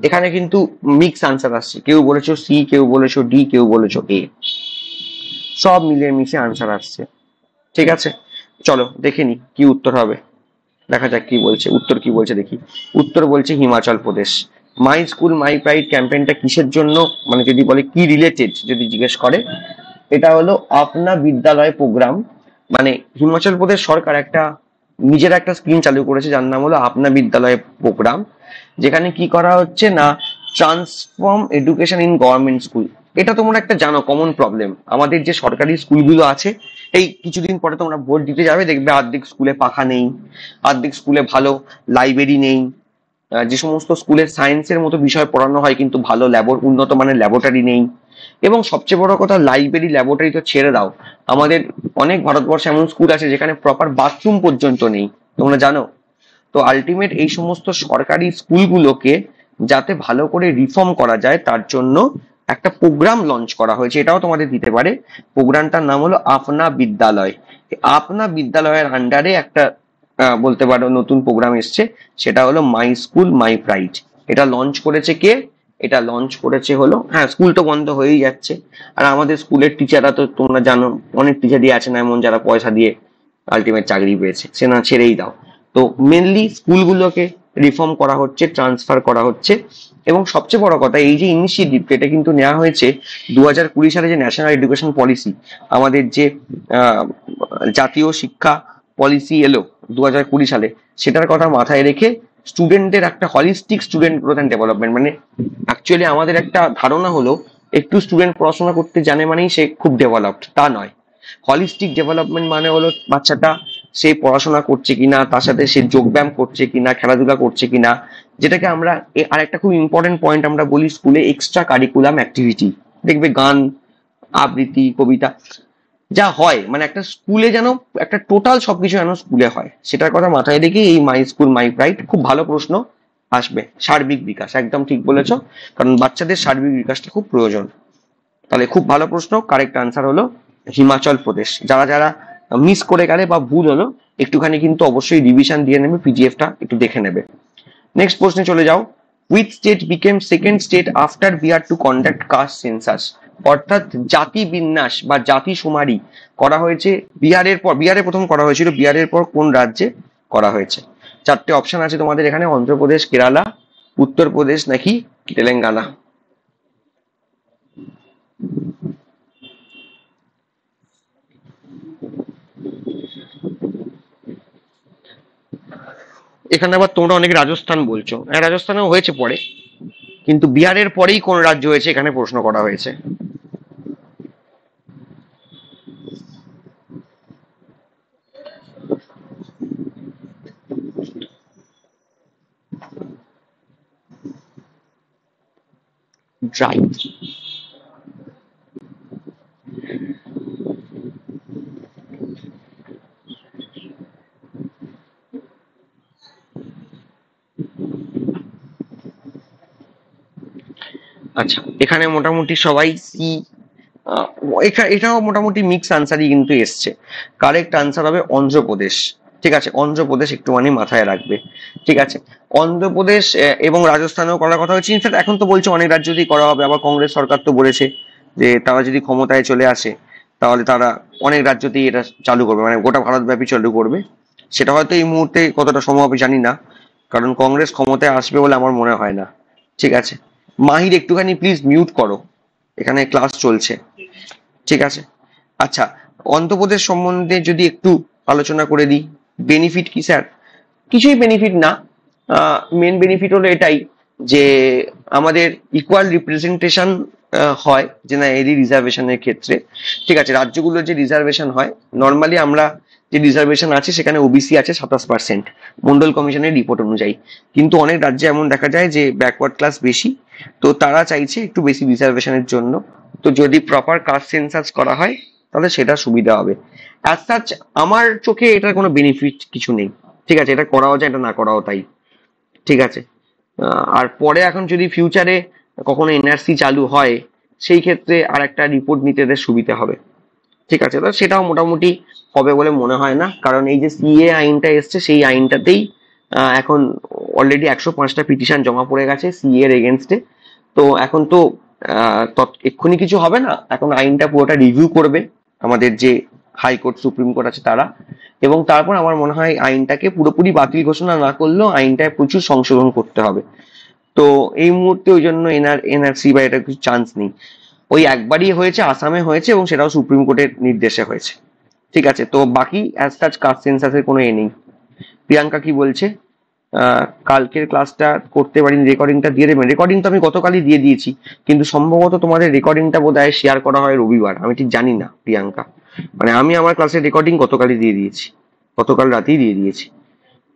এখানে কিন্তু মিক্স আনসার আসছে, কেউ বলেছো সি, কেউ বলেছো ডি, কেউ বলেছো এ, সব মিলিয়ে মিশে আনসার আসছে। ঠিক আছে, চলো দেখে নি কি উত্তর হবে, দেখা যাক কি বলছে, উত্তর কি বলছে দেখি। উত্তর বলছে Himachal Pradesh. My school my pride ক্যাম্পেইনটা কিসের জন্য, মানে যদি বলে কি রিলেটেড যদি জিজ্ঞেস করে, এটা হলো আপনা বিদ্যালয় প্রোগ্রাম। মানে হিমাচল প্রদেশ সরকার একটা নিজের একটা স্কিম চালু করেছে যার নাম হলো আপনা বিদ্যালয় প্রোগ্রাম, যেখানে কি করা হচ্ছে না, transform education in government school. এটা তোমরা একটা জানো কমন প্রবলেম, আমাদের যে সরকারি স্কুলগুলো আছে, এই কিছুদিন পরে তোমরা ভোট দিতে যাবে, দেখবে অর্ধেক স্কুলে পাখা নেই, অর্ধেক স্কুলে ভালো লাইব্রেরি নেই, যে সমস্ত স্কুলে সায়েন্সের মতো বিষয় পড়ানো হয় কিন্তু ভালো উন্নত মানের ল্যাবরেটরি নেই। এবং সবচেয়ে বড় কথা, লাইব্রেরি ল্যাবরেটরি তো ছেড়ে দাও, আমাদের অনেক ভারতবর্ষে এমন স্কুল আছে যেখানে প্রপার বাথরুম পর্যন্ত নেই, তোমরা জানো। তো আলটিমেট এই সমস্ত সরকারি স্কুলগুলোকে যাতে ভালো করে রিফর্ম করা যায় তার জন্য একটা প্রোগ্রাম লঞ্চ করা হয়েছে, এটাও তোমাদের দিতে পারে। প্রোগ্রামটার নাম হলো আপনা বিদ্যালয়। আপনা বিদ্যালয়ের আন্ডারে একটা বলতে পারো নতুন প্রোগ্রাম এসছে, সেটা হলো মাই স্কুল মাই প্রাইড। এটা লঞ্চ করেছে কে? এটা লঞ্চ করেছে হলো, হ্যাঁ স্কুল তো বন্ধ হয়েই যাচ্ছে, আর আমাদের স্কুলের টিচাররা তো তোমরা জানো, অনেক টিচারই আছে না এমন যারা পয়সা দিয়ে আলটিমেট চাকরি পেয়েছে, সে না ছেড়েই দাও। তো মেনলি স্কুলগুলোকে রিফর্ম করা হচ্ছে, ট্রান্সফার করা হচ্ছে। এবং সবচেয়ে বড় কথা, এই যে ইনিশিয়েটিভ এটা কিন্তু নেওয়া হয়েছে 2020 সালে যে ন্যাশনাল এডুকেশন পলিসি, আমাদের যে জাতীয় শিক্ষা পলিসি এলো 2020 সালে, সেটার কথা মাথায় রেখে স্টুডেন্টদের একটা holistic student growth and development, মানে অ্যাকচুয়ালি আমাদের একটা ধারণা হলো একটু স্টুডেন্ট পড়াশোনা করতে জানে মানেই সে খুব ডেভেলপড, তা নয়। হলিস্টিক ডেভেলপমেন্ট মানে হলো বাচ্চাটা সে পড়াশোনা করছে কিনা, তার সাথে সে যোগব্যায়াম করছে কিনা, খেলাধুলা করছে কিনা, যেটাকে আমরা আর একটা খুব ইম্পর্টেন্ট পয়েন্ট আমরা বলি স্কুলে এক্সট্রা কারিকুলাম অ্যাক্টিভিটি। দেখবে গান, আবৃত্তি, কবিতা যা হয়, মানে একটা স্কুলে যেন একটা টোটাল সবকিছু যেন স্কুলে হয়, সেটার কথা মাথায় রেখে এই মাই স্কুল মাই প্রাইড। খুব ভালো প্রশ্ন আসবে, সার্বিক বিকাশ, একদম ঠিক বলেছো, কারণ বাচ্চাদের সার্বিক বিকাশটা খুব প্রয়োজন। তাহলে খুব ভালো প্রশ্ন, কারেক্ট আনসার হলো হিমাচল প্রদেশ। যারা যারা মিস করে গেলে বা ভুল হলো একটুখানি কিন্তু অবশ্যই রিভিশন দিয়ে নেবে, পিডিএফটা একটু দেখে নেবে। নেক্সট প্রশ্নে চলে যাও। Which state became second state after Bihar to conduct caste census? অর্থাৎ জাতি বিন্যাস বা জাতি শুমারি করা হয়েছে বিহারের পর, বিহারে প্রথম করা হয়েছিল, বিহারের পর কোন রাজ্যে করা হয়েছে? চারটে অপশন আছে তোমাদের এখানে, অন্ধ্রপ্রদেশ, কেরালা, উত্তরপ্রদেশ নাকি তেলেঙ্গানা। এখানে আবার তোমরা অনেক রাজস্থান বলছো, হ্যাঁ রাজস্থানেও হয়েছে পরে, কিন্তু বিহারের পরেই কোন রাজ্য হয়েছে এখানে প্রশ্ন করা হয়েছে। রাইট, আচ্ছা এখানে মোটামুটি সবাই সি, এটাও মোটামুটি মিক্স আনসারই কিন্তু এসছে। কারেক্ট আনসার হবে অন্ধ্রপ্রদেশ। ঠিক আছে, অন্ধ্রপ্রদেশ একটুখানি মাথায় রাখবে। ঠিক আছে, অন্ধ্রপ্রদেশ এবং রাজস্থানেও করার কথা হচ্ছে, ইনফ্যাক্ট এখন তো বলছে অনেক রাজ্যতেই করা হবে, আবার কংগ্রেস সরকার তো বলেছে যে তারা যদি ক্ষমতায় চলে আসে তাহলে তারা অনেক রাজ্যতেই এটা চালু করবে, মানে গোটা ভারতব্যাপী চালু করবে। সেটা হয়তো এই মুহূর্তে কতটা সম্ভব হবে জানি না, কারণ কংগ্রেস ক্ষমতায় আসবে বলে আমার মনে হয় না। ঠিক আছে, মাহির একটুখানি প্লিজ মিউট করো, এখানে ক্লাস চলছে। ঠিক আছে, আচ্ছা অন্ধ্রপ্রদেশ সম্বন্ধে যদি একটু আলোচনা করে দিই। বেনিফিট কি স্যার? কিছুই বেনিফিট না, মেন বেনিফিট হলো এটাই যে আমাদের ইকুয়াল রিপ্রেজেন্টেশন হয়, যে না এরই রিজার্ভেশনের ক্ষেত্রে। ঠিক আছে, রাজ্যগুলোর যে রিজার্ভেশন হয় নর্মালি আমরা যে রিজার্ভেশন আছে সেখানে ওবিসি আছে 27% মন্ডল কমিশনের রিপোর্ট অনুযায়ী। কিন্তু অনেক রাজ্যে এমন দেখা যায় যে ব্যাকওয়ার্ড ক্লাস বেশি, তো তারা চাইছে একটু বেশি রিজার্ভেশনের জন্য। তো যদি প্রপার কাস্ট সেন্সাস করা হয় তাহলে সেটা সুবিধা হবে। অ্যাজ সাচ আমার চোখে এটার কোনো বেনিফিট কিছু নেই, ঠিক আছে, এটা করাও যায়, এটা না করাও তাই, ঠিক আছে। আর পরে এখন যদি ফিউচারে কখনো এনআরসি চালু হয় সেই ক্ষেত্রে আর একটা রিপোর্ট নিতে এদের সুবিধা হবে, ঠিক আছে। তো সেটাও মোটামুটি হবে বলে মনে হয় না, কারণ এই যে সিএ আইনটা এসছে সেই আইনটাতেই এখন অলরেডি 105টা পিটিশন জমা পড়ে গেছে সিএ এর এগেনস্টে। তো এখন তো এক্ষুনি কিছু হবে না, এখন আইনটা পুরোটা রিভিউ করবে আমাদের যে হাইকোর্ট সুপ্রিম কোর্ট আছে তারা, এবং তারপর আমার মনে হয় আইনটাকে পুরোপুরি বাতিল ঘোষণা না করলেও আইনটায় প্রচুর সংশোধন করতে হবে। তো এই মুহূর্তে ওই জন্য এনআরসি বা এটা কিছু চান্স নেই। ওই একবারই হয়েছে, আসামে হয়েছে, এবং সেটাও সুপ্রিম কোর্টের নির্দেশে হয়েছে, ঠিক আছে। তো বাকি অ্যাজ সাচ কাস্ট সেন্সাসের কোনো নেই। প্রিয়াঙ্কা কি বলছে? কালকের ক্লাসটা করতে পারিনি, রেকর্ডিংটা দিয়ে দেবেন। রেকর্ডিং তো আমি গতকালই দিয়ে দিয়েছি, কিন্তু সম্ভবত তোমাদের রেকর্ডিংটা বোধহয় শেয়ার করা হয় রবিবার, আমি ঠিক জানি না প্রিয়াঙ্কা। মানে আমি আমার ক্লাসের রেকর্ডিং গতকালই দিয়ে দিয়েছি, গতকাল রাতেই দিয়ে দিয়েছি,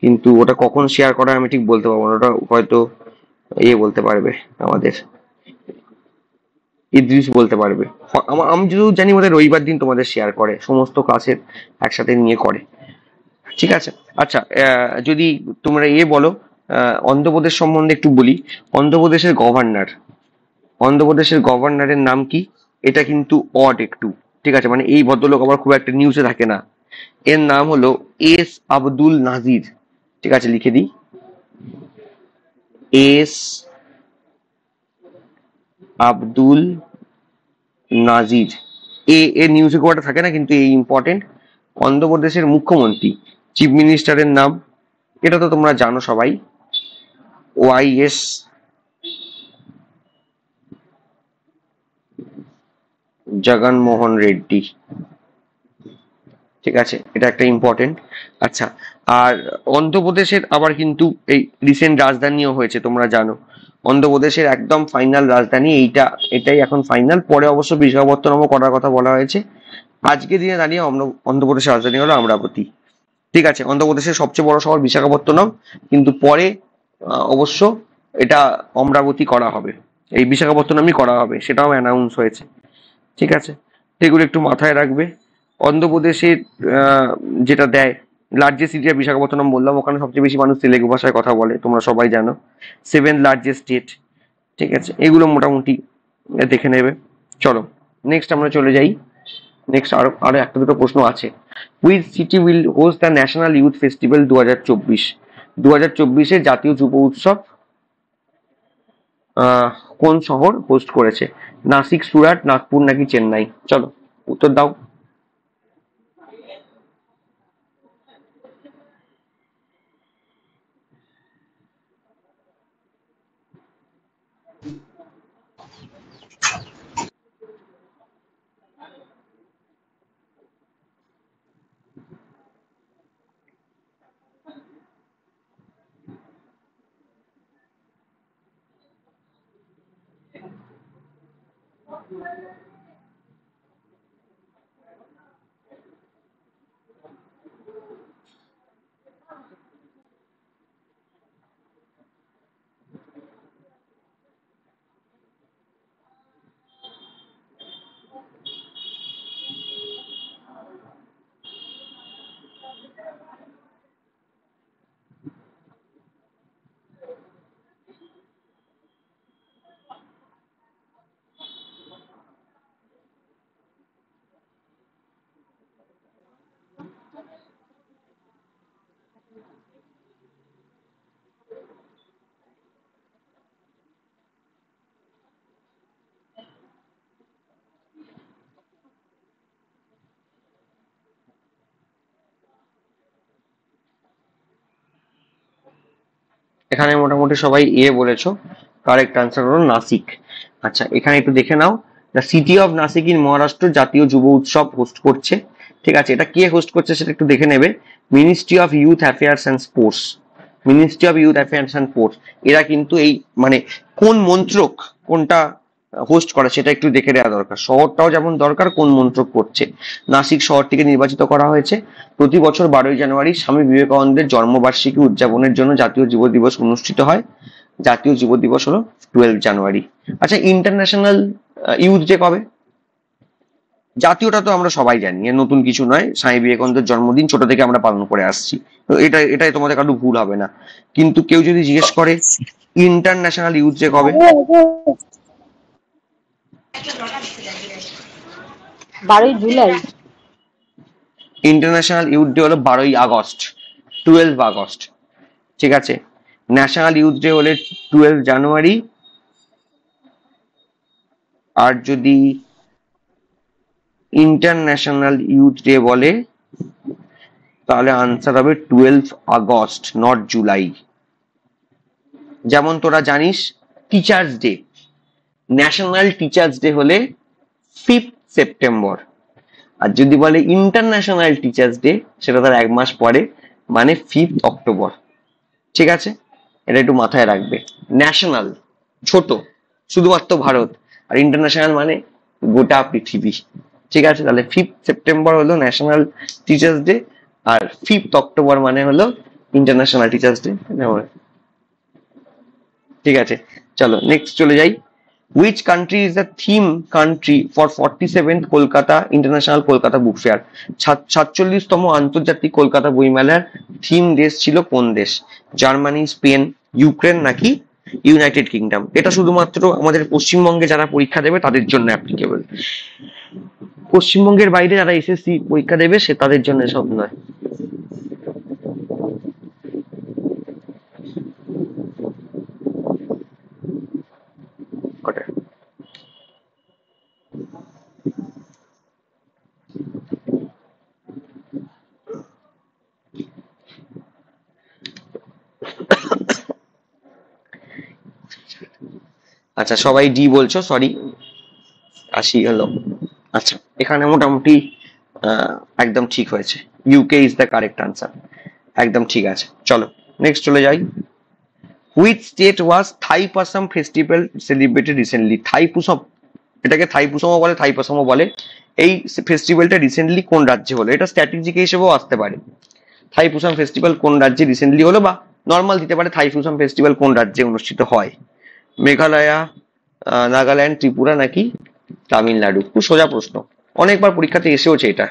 কিন্তু ওটা কখন শেয়ার করা আমি ঠিক বলতে পারবো না। ওটা হয়তো বলতে পারবে, আমাদের ইদ্রিস বলতে পারবে। আমি যদিও জানি ওদের রবিবার দিন তোমাদের শেয়ার করে, সমস্ত ক্লাসের একসাথে নিয়ে করে, ঠিক আছে। আচ্ছা, যদি তোমরা বলো, অন্ধ্রপ্রদেশ সম্বন্ধে একটু বলি। অন্ধ্রপ্রদেশের গভর্নরের নাম কি? এটা কিন্তু অড একটু, ঠিক আছে, মানে এই ভদ্রলোক আবার খুব একটা নিউজে থাকে না। এর নাম হলো এস আব্দুল নাজির, ঠিক আছে, লিখে দিই, এস আব্দুল নাজির। এর নিউজে খুব একটা থাকে না, কিন্তু এই ইম্পর্টেন্ট। অন্ধ্রপ্রদেশের মুখ্যমন্ত্রী, চিফ মিনিস্টারের নাম, এটা তো তোমরা জানো সবাই, ওয়াইএস জগনমোহন রেড্ডি, ঠিক আছে, এটা একটা ইম্পর্টেন্ট। আচ্ছা, আর অন্ধ্রপ্রদেশের আবার কিন্তু এই রিসেন্ট রাজধানীও হয়েছে, তোমরা জানো। অন্ধ্রপ্রদেশের একদম ফাইনাল রাজধানী এটাই এখন ফাইনাল। পরে অবশ্য বিশাখাপত্তনমও করার কথা বলা হয়েছে। আজকে দিনে দাঁড়িয়ে অন্ধ্রপ্রদেশের রাজধানী হলো অমরাবতী, ঠিক আছে। অন্ধ্রপ্রদেশের সবচেয়ে বড় শহর বিশাখাপত্তনম, কিন্তু পরে অবশ্য এটা অমরাবতী করা হবে, এই বিশাখাপত্তনমই করা হবে, সেটাও অ্যানাউন্স হয়েছে, ঠিক আছে। এগুলো একটু মাথায় রাখবে। অন্ধ্রপ্রদেশের যেটা দেয় লার্জেস্ট সিটি বিশাখাপত্তনম বললাম, ওখানে সবচেয়ে বেশি মানুষ তেলেগু ভাষায় কথা বলে, তোমরা সবাই জানো। 7th লার্জেস্ট স্টেট, ঠিক আছে। এগুলো মোটামুটি দেখে নেবে। চলো নেক্সট আমরা চলে যাই। নেক্সট আরো একটা দুটো প্রশ্ন আছে। Which city will host the national youth festival 2024? 2024-এর জাতীয় যুব উৎসব কোন শহর হোস্ট করেছে? নাসিক, সুরাট, নাগপুর নাকি চেন্নাই? চলো উত্তর দাও। এখানে মোটামুটি সবাই বলেছো, কারেক্ট আনসার হলো নাসিক। আচ্ছা, এখানে একটু দেখে নাও, the city of Nashik in Maharashtra জাতীয় যুব উৎসব হোস্ট করছে, ঠিক আছে। এটা কে হোস্ট করছে সেটা একটু দেখে নেবে। Ministry of youth affairs and sports, ministry of youth affairs and sports. এরা কিন্তু এই মানে কোন মন্ত্রক কোনটা হোস্ট করা সেটা একটু দেখে দেওয়া দরকার। শহরটাও যেমন দরকার, কোন মন্ত্রক করছে। নাসিক শহরটিকে নির্বাচিত করা হয়েছে। প্রতি বছর 12ই জানুয়ারি স্বামী বিবেকানন্দের জন্মবার্ষিকী উদযাপনের জন্য জাতীয় যুব দিবস অনুষ্ঠিত হয়। জাতীয় যুব দিবস হলো 12 জানুয়ারি। আচ্ছা, ইন্টারন্যাশনাল ইউথ ডে কবে? জাতীয়টা তো আমরা সবাই জানি, এর নতুন কিছু নয়। স্বামী বিবেকানন্দের জন্মদিন ছোট থেকে আমরা পালন করে আসছি, তো এটাই তোমাদের কারো ভুল হবে না। কিন্তু কেউ যদি জিজ্ঞেস করে ইন্টারন্যাশনাল ইউথ ডে কবে, 12ই জুলাই। ইন্টারন্যাশনাল ইউথ ডে হলো 12ই আগস্ট, 12 আগস্ট। ঠিক আছে, ন্যাশনাল ইউথ ডে হলে 12 জানুয়ারি। আর যদি ইন্টারন্যাশনাল ইউথ ডে বলে তাহলে আনসার হবে 12 আগস্ট, নট জুলাই। যেমন তোরা জানিস teachers day, national teachers day হলে 5 সেপ্টেম্বর। আর যদি বলে ইন্টারন্যাশনাল টিচার্স ডে সেটা তার 1 মাস পরে, মানে 5 অক্টোবর। ঠিক আছে, এটা একটু মাথায় রাখবে। ন্যাশনাল ছোট, শুধুমাত্র ভারত, আর ইন্টারন্যাশনাল মানে গোটা পৃথিবী। ঠিক আছে, তাহলে 5 সেপ্টেম্বর হলো ন্যাশনাল টিচার্স ডে, আর 5 অক্টোবর মানে হলো ইন্টারন্যাশনাল টিচার্স ডে। ঠিক আছে, চলো নেক্সট চলে যাই। Which country is the theme country for 47th Kolkata international Kolkata book fair? 47তম আন্তর্জাতিক কলকাতা বইমেলার থিম দেশ ছিল কোন দেশ? জার্মানি, স্পেন, ইউক্রেন নাকি ইউনাইটেড কিংডম? এটা শুধুমাত্র আমাদের পশ্চিমবঙ্গে যারা পরীক্ষা দেবে তাদের জন্য অ্যাপ্লিকেবল। পশ্চিমবঙ্গের বাইরে যারা এসএসসি পরীক্ষা দেবে সে তাদের জন্য সব নয়। ওটা আচ্ছা, সবাই ডি বলছো, সরি 80 হলো। আচ্ছা, এখানে মোটামুটি একদম ঠিক হয়েছে, UK is the correct answer. একদম ঠিক আছে, চলো নেক্সট চলে যাই। Which state was Thaipusam festival celebrated recently? Thaipusam, এটাকে থাইপুসমও বলে থাইপাসমও বলে। এই ফেস্টিভ্যালটা রিসেন্টলি কোন রাজ্যে হলো? এটা স্ট্র্যাটেজিক হিসেবেও আসতে পারে। থাইপুসাম ফেস্টিভ্যাল কোন রাজ্যে রিসেন্টলি হলো, বা নর্মাল দিতে পারে থাইপুসাম ফেস্টিভ্যাল কোন রাজ্যে অনুষ্ঠিত হয়? মেঘালয়া, নাগাল্যান্ড, ত্রিপুরা নাকি তামিলনাড়ু? খুব সোজা প্রশ্ন, অনেকবার পরীক্ষাতে এসেওছে এটা।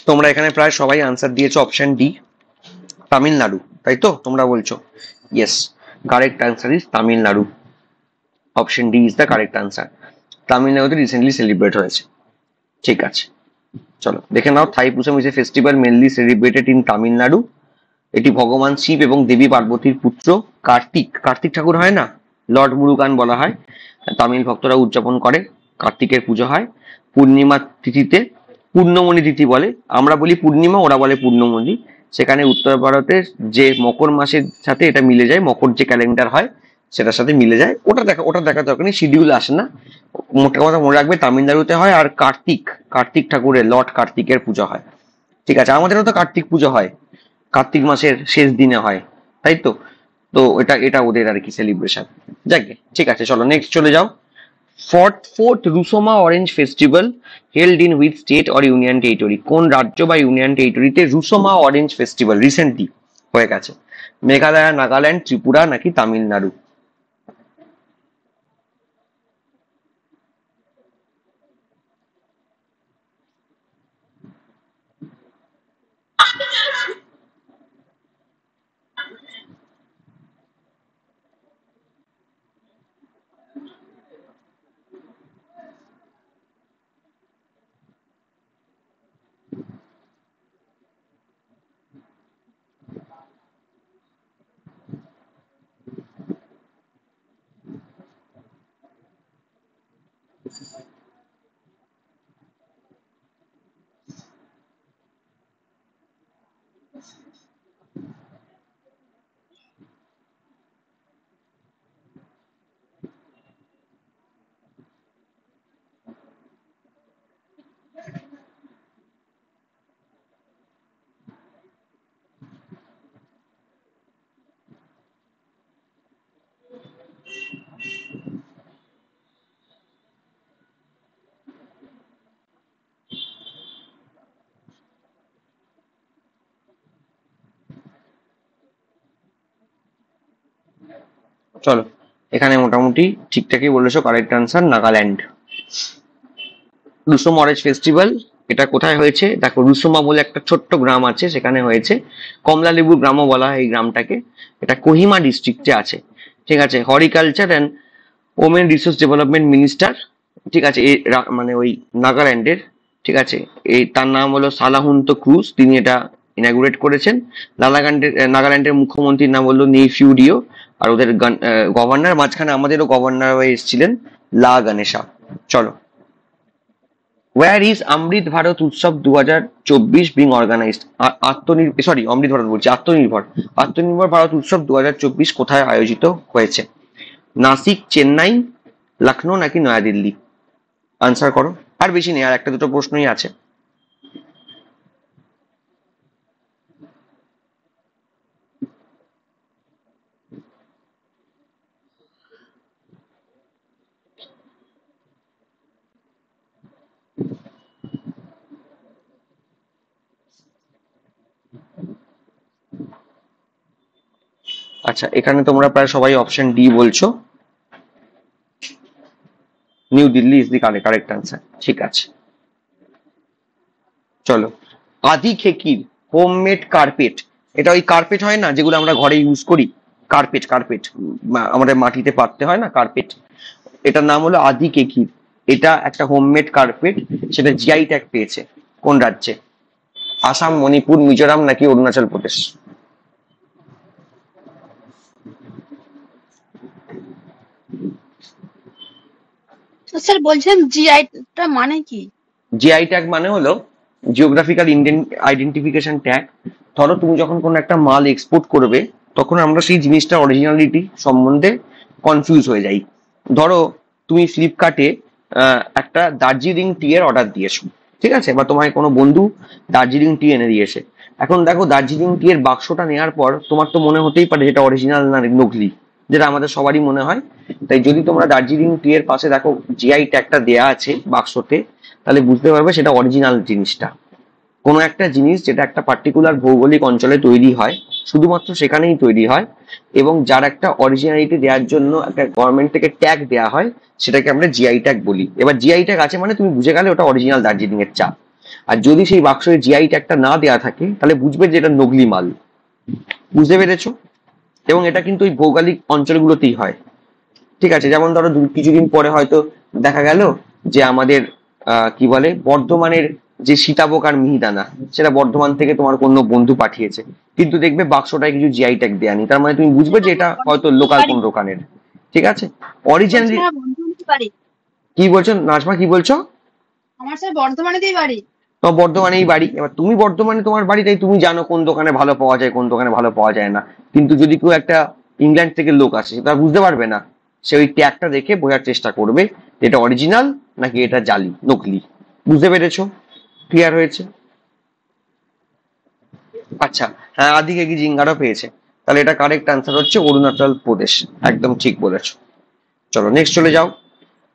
তোমরা এখানে প্রায় সবাই আনসার দিয়েছো অপশন ডি, তামিলনাড়ু, তাই তো তোমরা বলছো? Yes, correct answer is Tamil Nadu. Option D is the correct answer. তামিলনাড়ুতে রিসেন্টলি সেলিব্রেট হয়েছে। ঠিক আছে, চলো দেখে নাও। Thaipusam is a festival mainly celebrated in Tamil Nadu. এটি ভগবান শিব এবং দেবী পার্বতীর পুত্র কার্তিক, কার্তিক ঠাকুর হয় না, লর্ড মুরুগান বলা হয়, তামিল ভক্তরা উদযাপন করে। কার্তিকের পুজো হয় পূর্ণিমা তিথিতে, পূর্ণমণি তিথি বলে, আমরা বলি পূর্ণিমা, ওরা বলে পূর্ণমণি। সেখানে উত্তর ভারতের যে মকর মাসের সাথে এটা মিলে যায়, মকর যে ক্যালেন্ডার হয় সেটার সাথে মিলে যায়। ওটা দেখা দরকার নেই, শিডিউল আসে না। মোটা কথা মনে রাখবে তামিলনাড়ুতে হয়। আর কার্তিক, কার্তিক ঠাকুরের, লর্ড কার্তিকের পুজো হয়। ঠিক আছে, আমাদেরও তো কার্তিক পুজো হয়, কার্তিক মাসের শেষ দিনে হয়, তাই তো? তো এটা এটা ওদের আর কি সেলিব্রেশন। যাকে, ঠিক আছে, চলো নেক্সট চলে যাও। Fourth Rusoma orange festival held in which state or union territory? কোন রাজ্য বা ইউনিয়ন টেরিটরিতে রুসোমা অরেঞ্জ ফেস্টিভ্যাল রিসেন্টলি হয়ে গেছে? মেঘালয়, নাগাল্যান্ড, ত্রিপুরা নাকি তামিলনাড়ু? চলো, এখানে মোটামুটি ঠিকঠাকই বলেছো, correct answer Nagaland. Rusoma orange festival এটা কোথায় হয়েছে দেখো, রুসোমা বলে একটা ছোট্ট গ্রাম আছে, সেখানে হয়েছে। কমলালেবু গ্রামও বলা হয় এই গ্রামটাকে। এটা কোহিমা ডিস্ট্রিক্টে আছে, ঠিক আছে। Horticulture and women resource development minister, ঠিক আছে, মানে ওই নাগাল্যান্ডের, ঠিক আছে, এই তার নাম হলো সালাহুন্ত ক্রুজ, তিনি এটা ইনাগুরেট করেছেন। নাগাল্যান্ডের মুখ্যমন্ত্রীর নাম হলো নেইফিউডিও, আর ওদের গভর্নর, মাঝখানে আমাদেরও গভর্নর হয়ে এসেছিলেন লা গণেশা। চলো, ওয়ার ইজ অমৃত ভারত উৎসব 2024 বিং অর্গানাইজড? অমৃত ভারত বলছি, আত্মনির্ভর ভারত উৎসব 2024 কোথায় আয়োজিত হয়েছে? নাসিক, চেন্নাই, লখনৌ নাকি নয়াদিল্লি? আনসার করো। আর বেশি নেই, আর একটা দুটো প্রশ্নই আছে। আচ্ছা, এখানে তোমরা প্রায় সবাই অপশন ডি বলছো, new Delhi is the correct answer, ঠিক আছে। চলো, আদি খেকির হোমমেড কার্পেট, এটা ওই কার্পেট হয় না যেগুলো আমরা ঘরে ইউজ করি, কার্পেট কার্পেট আমাদের মাটিতে পাততে হয় না, কার্পেট, এটার নাম হলো আদি কেকির। এটা একটা হোমমেড কার্পেট, সেটা জিআই ট্যাগ পেয়েছে। কোন রাজ্যে? আসাম, মণিপুর, মিজোরাম নাকি অরুণাচল প্রদেশ? স্যার বলছেন জিআইটা মানে কি? জিআই ট্যাগ মানে হলো জিওগ্রাফিক্যাল আইডেন্টিফিকেশন ট্যাগ। ধরো তুমি যখন কোনো একটা মাল এক্সপোর্ট করবে, তখন আমরা সেই জিনিসটার অরিজিনালিটি সম্বন্ধে কনফিউজ হয়ে যাই। ধরো তুমি ফ্লিপকার্টে একটা দার্জিলিং টি এর অর্ডার দিয়েছো, ঠিক আছে, বা তোমার কোনো বন্ধু দার্জিলিং টি এনে দিয়েছে। এখন দেখো, দার্জিলিং টি এর বাক্সটা নেওয়ার পর তোমার তো মনে হতেই পারে যেটা অরিজিনাল না নকলি, যেটা আমাদের সবারই মনে হয়। তাই যদি তোমরা দার্জিলিং টি এর পাশে দেখো জিআই ট্যাগটা দেয়া আছে বাক্সতে, তাহলে বুঝতে পারবে সেটা অরিজিনাল জিনিসটা। কোনো একটা জিনিস যেটা একটা পার্টিকুলার ভৌগোলিক অঞ্চলে তৈরি হয়, শুধুমাত্র সেখানেই তৈরি হয়, এবং যার একটা অরিজিনালিটি দেওয়ার জন্য একটা গভর্নমেন্ট থেকে ট্যাগ দেওয়া হয়, সেটাকে আমরা জিআই ট্যাগ বলি। এবার জিআই ট্যাগ আছে মানে তুমি বুঝে গেলে ওটা অরিজিনাল দার্জিলিং এর চা। আর যদি সেই বাক্সে জিআই ট্যাগটা না দেওয়া থাকে, তাহলে বুঝবে যে এটা নকলি মাল। বুঝতে পেরেছো? এবং এটা কিন্তু ওই ভৌগোলিক অঞ্চলগুলোতেই হয়, ঠিক আছে। যেমন ধরো কিছুদিন পরে হয়তো দেখা গেল যে আমাদের কি বলে, বর্ধমানের যে সীতাভোগ আর মিহিদানা, সেটা বর্ধমান থেকে তোমার কোনো বন্ধু পাঠিয়েছে, কিন্তু দেখবে বাক্সটায় কিছু জিআই ট্যাগ দেয়া নেই, তার মানে তুমি বুঝবে যে এটা হয়তো লোকাল কোন দোকানের, ঠিক আছে। অরিজিনালি কি বলছো নাজমা, কি বলছো? আমার স্যার বর্ধমানেতেই বাড়ি। তোমার বর্ধমানেই বাড়ি, এবার তুমি বর্ধমানে তোমার বাড়ি, তাই তুমি জানো কোন দোকানে ভালো পাওয়া যায়, কোন দোকানে ভালো পাওয়া যায় না। কিন্তু যদি কেউ একটা ইংল্যান্ড থেকে লোক আসে, সে তারা বুঝতে পারবে না, সে ওই ট্যাগটা দেখে বোঝার চেষ্টা করবে এটা অরিজিনাল নাকি এটা জালি, নকলি। বুঝতে পেরেছো? ক্লিয়ার হয়েছে? আচ্ছা, হ্যাঁ, আদিকে কি জিঙ্গারও পেয়েছে, তাহলে এটা কারেক্ট আনসার হচ্ছে অরুণাচল প্রদেশ, একদম ঠিক বলেছো। চলো নেক্সট চলে যাও।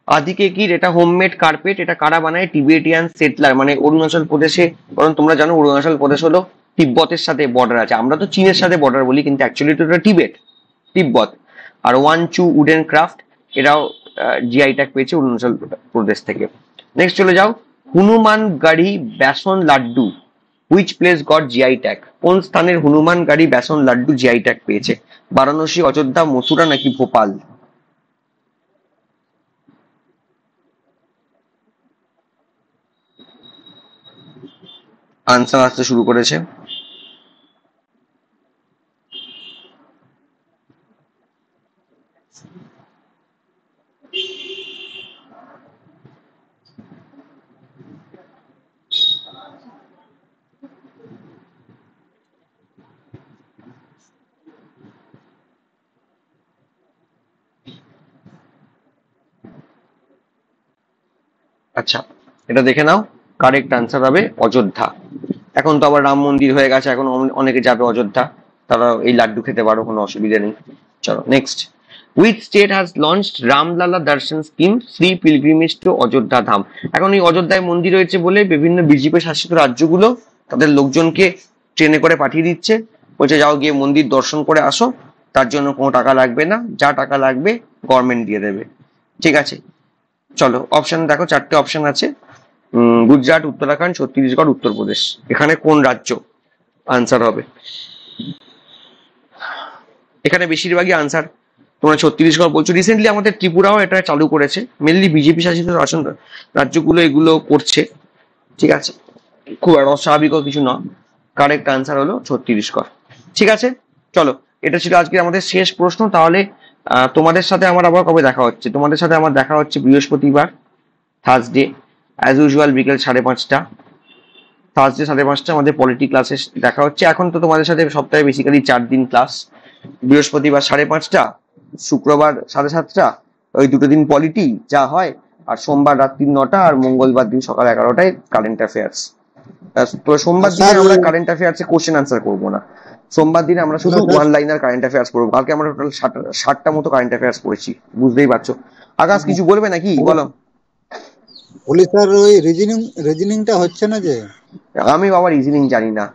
আদিকে কি, এটা হোমমেড কার্পেট, এটা কারা বানায়? টিবেটিয়ান সেটলার, মানে অরুণাচল প্রদেশে। কারণ তোমরা জানো অরুণাচল প্রদেশ হলো তিব্বতের সাথে বর্ডার আছে, আমরা তো চীনের সাথে বর্ডার বলি, কিন্তু অ্যাকচুয়ালি তো এটা তিব্বত। আর ওয়ানচু উডেন ক্রাফট, এরাও জিআই ট্যাগ পেয়েছে অরুণাচল প্রদেশ থেকে। নেক্সট চলে যাও। Hanumangarhi besan laddu which place got GI tag? কোন স্থানের হনুমানগাড়ি বেসন লাড্ডু জিআই ট্যাগ পেয়েছে? বারাণসী, অযোধ্যা, মথুরা নাকি ভোপাল? আনসার আসতে শুরু করেছে। আচ্ছা, এটা দেখে নাও, কারেক্ট আনসার হবে অযোধ্যা। এখন তো আবার রাম মন্দির হয়ে গেছে, এখন অনেকে যাবে অযোধ্যা, তারা এই লাড্ডু খেতে পারো, কোনো অসুবিধা নেই। চলো next. Which state has launched Ramlalla darshan scheme, free pilgrimage to Ayodhya Dham? এখন এই অযোধ্যায় মন্দির হয়েছে বলে বিভিন্ন বিজেপি শাসিত রাজ্যগুলো তাদের লোকজনকে ট্রেনে করে পাঠিয়ে দিচ্ছে, বলছে যাও গিয়ে মন্দির দর্শন করে আসো, তার জন্য কোনো টাকা লাগবে না, যা টাকা লাগবে গভর্নমেন্ট দিয়ে দেবে। ঠিক আছে, চলো অপশন দেখো, 4টে অপশন আছে। গুজরাট, উত্তরাখণ্ড, ছত্তিশগড়, উত্তরপ্রদেশ। এখানে কোন রাজ্য আনসার হবে? এখানে বেশিরভাগই আনসার তোমরা ছত্তিশগড় বলছো। রিসেন্টলি আমাদের ত্রিপুরাও এটা চালু করেছে, মেনলি বিজেপি শাসিত রাজ্যগুলো এগুলো করছে। ঠিক আছে, খুব আর অস্বাভাবিকও কিছু না। কারেক্ট আনসার হলো ছত্তিশগড়। ঠিক আছে, চলো এটা ছিল আজকে আমাদের শেষ প্রশ্ন। তাহলে তোমাদের সাথে আমার আবার কবে দেখা হচ্ছে? তোমাদের সাথে আমার দেখা হচ্ছে বৃহস্পতিবার, থার্সডে, অ্যাজ ইউজুয়াল বিকেল 5:30। থার্সডে 5:30 আমাদের পলিটি ক্লাসে দেখা হচ্ছে। এখন তো তোমাদের সাথে সপ্তাহে বেসিক্যালি 4 দিন ক্লাস। বৃহস্পতিবার 5:30, শুক্রবার 7:30, ওই 2 দিন পলিটি যা হয়, আর সোমবার রাত্রি 9টা, আর মঙ্গলবার দিন সকাল 11টায় কারেন্ট অ্যাফেয়ার্স। তো সোমবার দিনে আমরা কারেন্ট অ্যাফেয়ার্সে কোশ্চেন আনসার করবো না, সোমবার দিনে আমরা শুধু ওয়ান লাইনার কারেন্ট অ্যাফেয়ার্স পড়বো। কালকে আমরা টোটাল 60টা মতো কারেন্ট অ্যাফেয়ার্স পড়েছি, বুঝতেই পারছো। আকাশ কিছু বলবে নাকি বলো? বলি স্যার, ওই রিজনিংটা হচ্ছে না যে? আমি বাবা রিজনিং জানি না।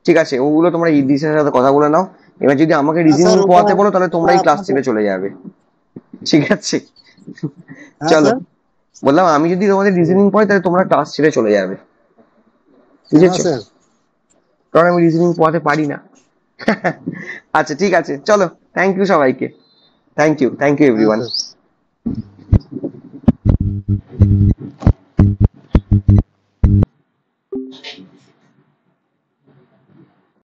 ঠিক আছে, ওগুলো তোমরা ইদিসের সাথে কথা বলে নাও। এবার যদি আমাকে রিজনিং পড়াতে বলো তাহলে তোমরা এই ক্লাস ছেড়ে চলে যাবে। ঠিক আছে, চলো বললাম, আমি যদি তোমাদের রিজনিং পড়াই তাহলে তোমরা ক্লাস ছেড়ে চলে যাবে, বুঝেছো? কারণ আমি রিজনিং পড়াতে পারি না। আচ্ছা ঠিক আছে, চলো, থ্যাংক ইউ সবাইকে, থ্যাংক ইউ এভরিওয়ান।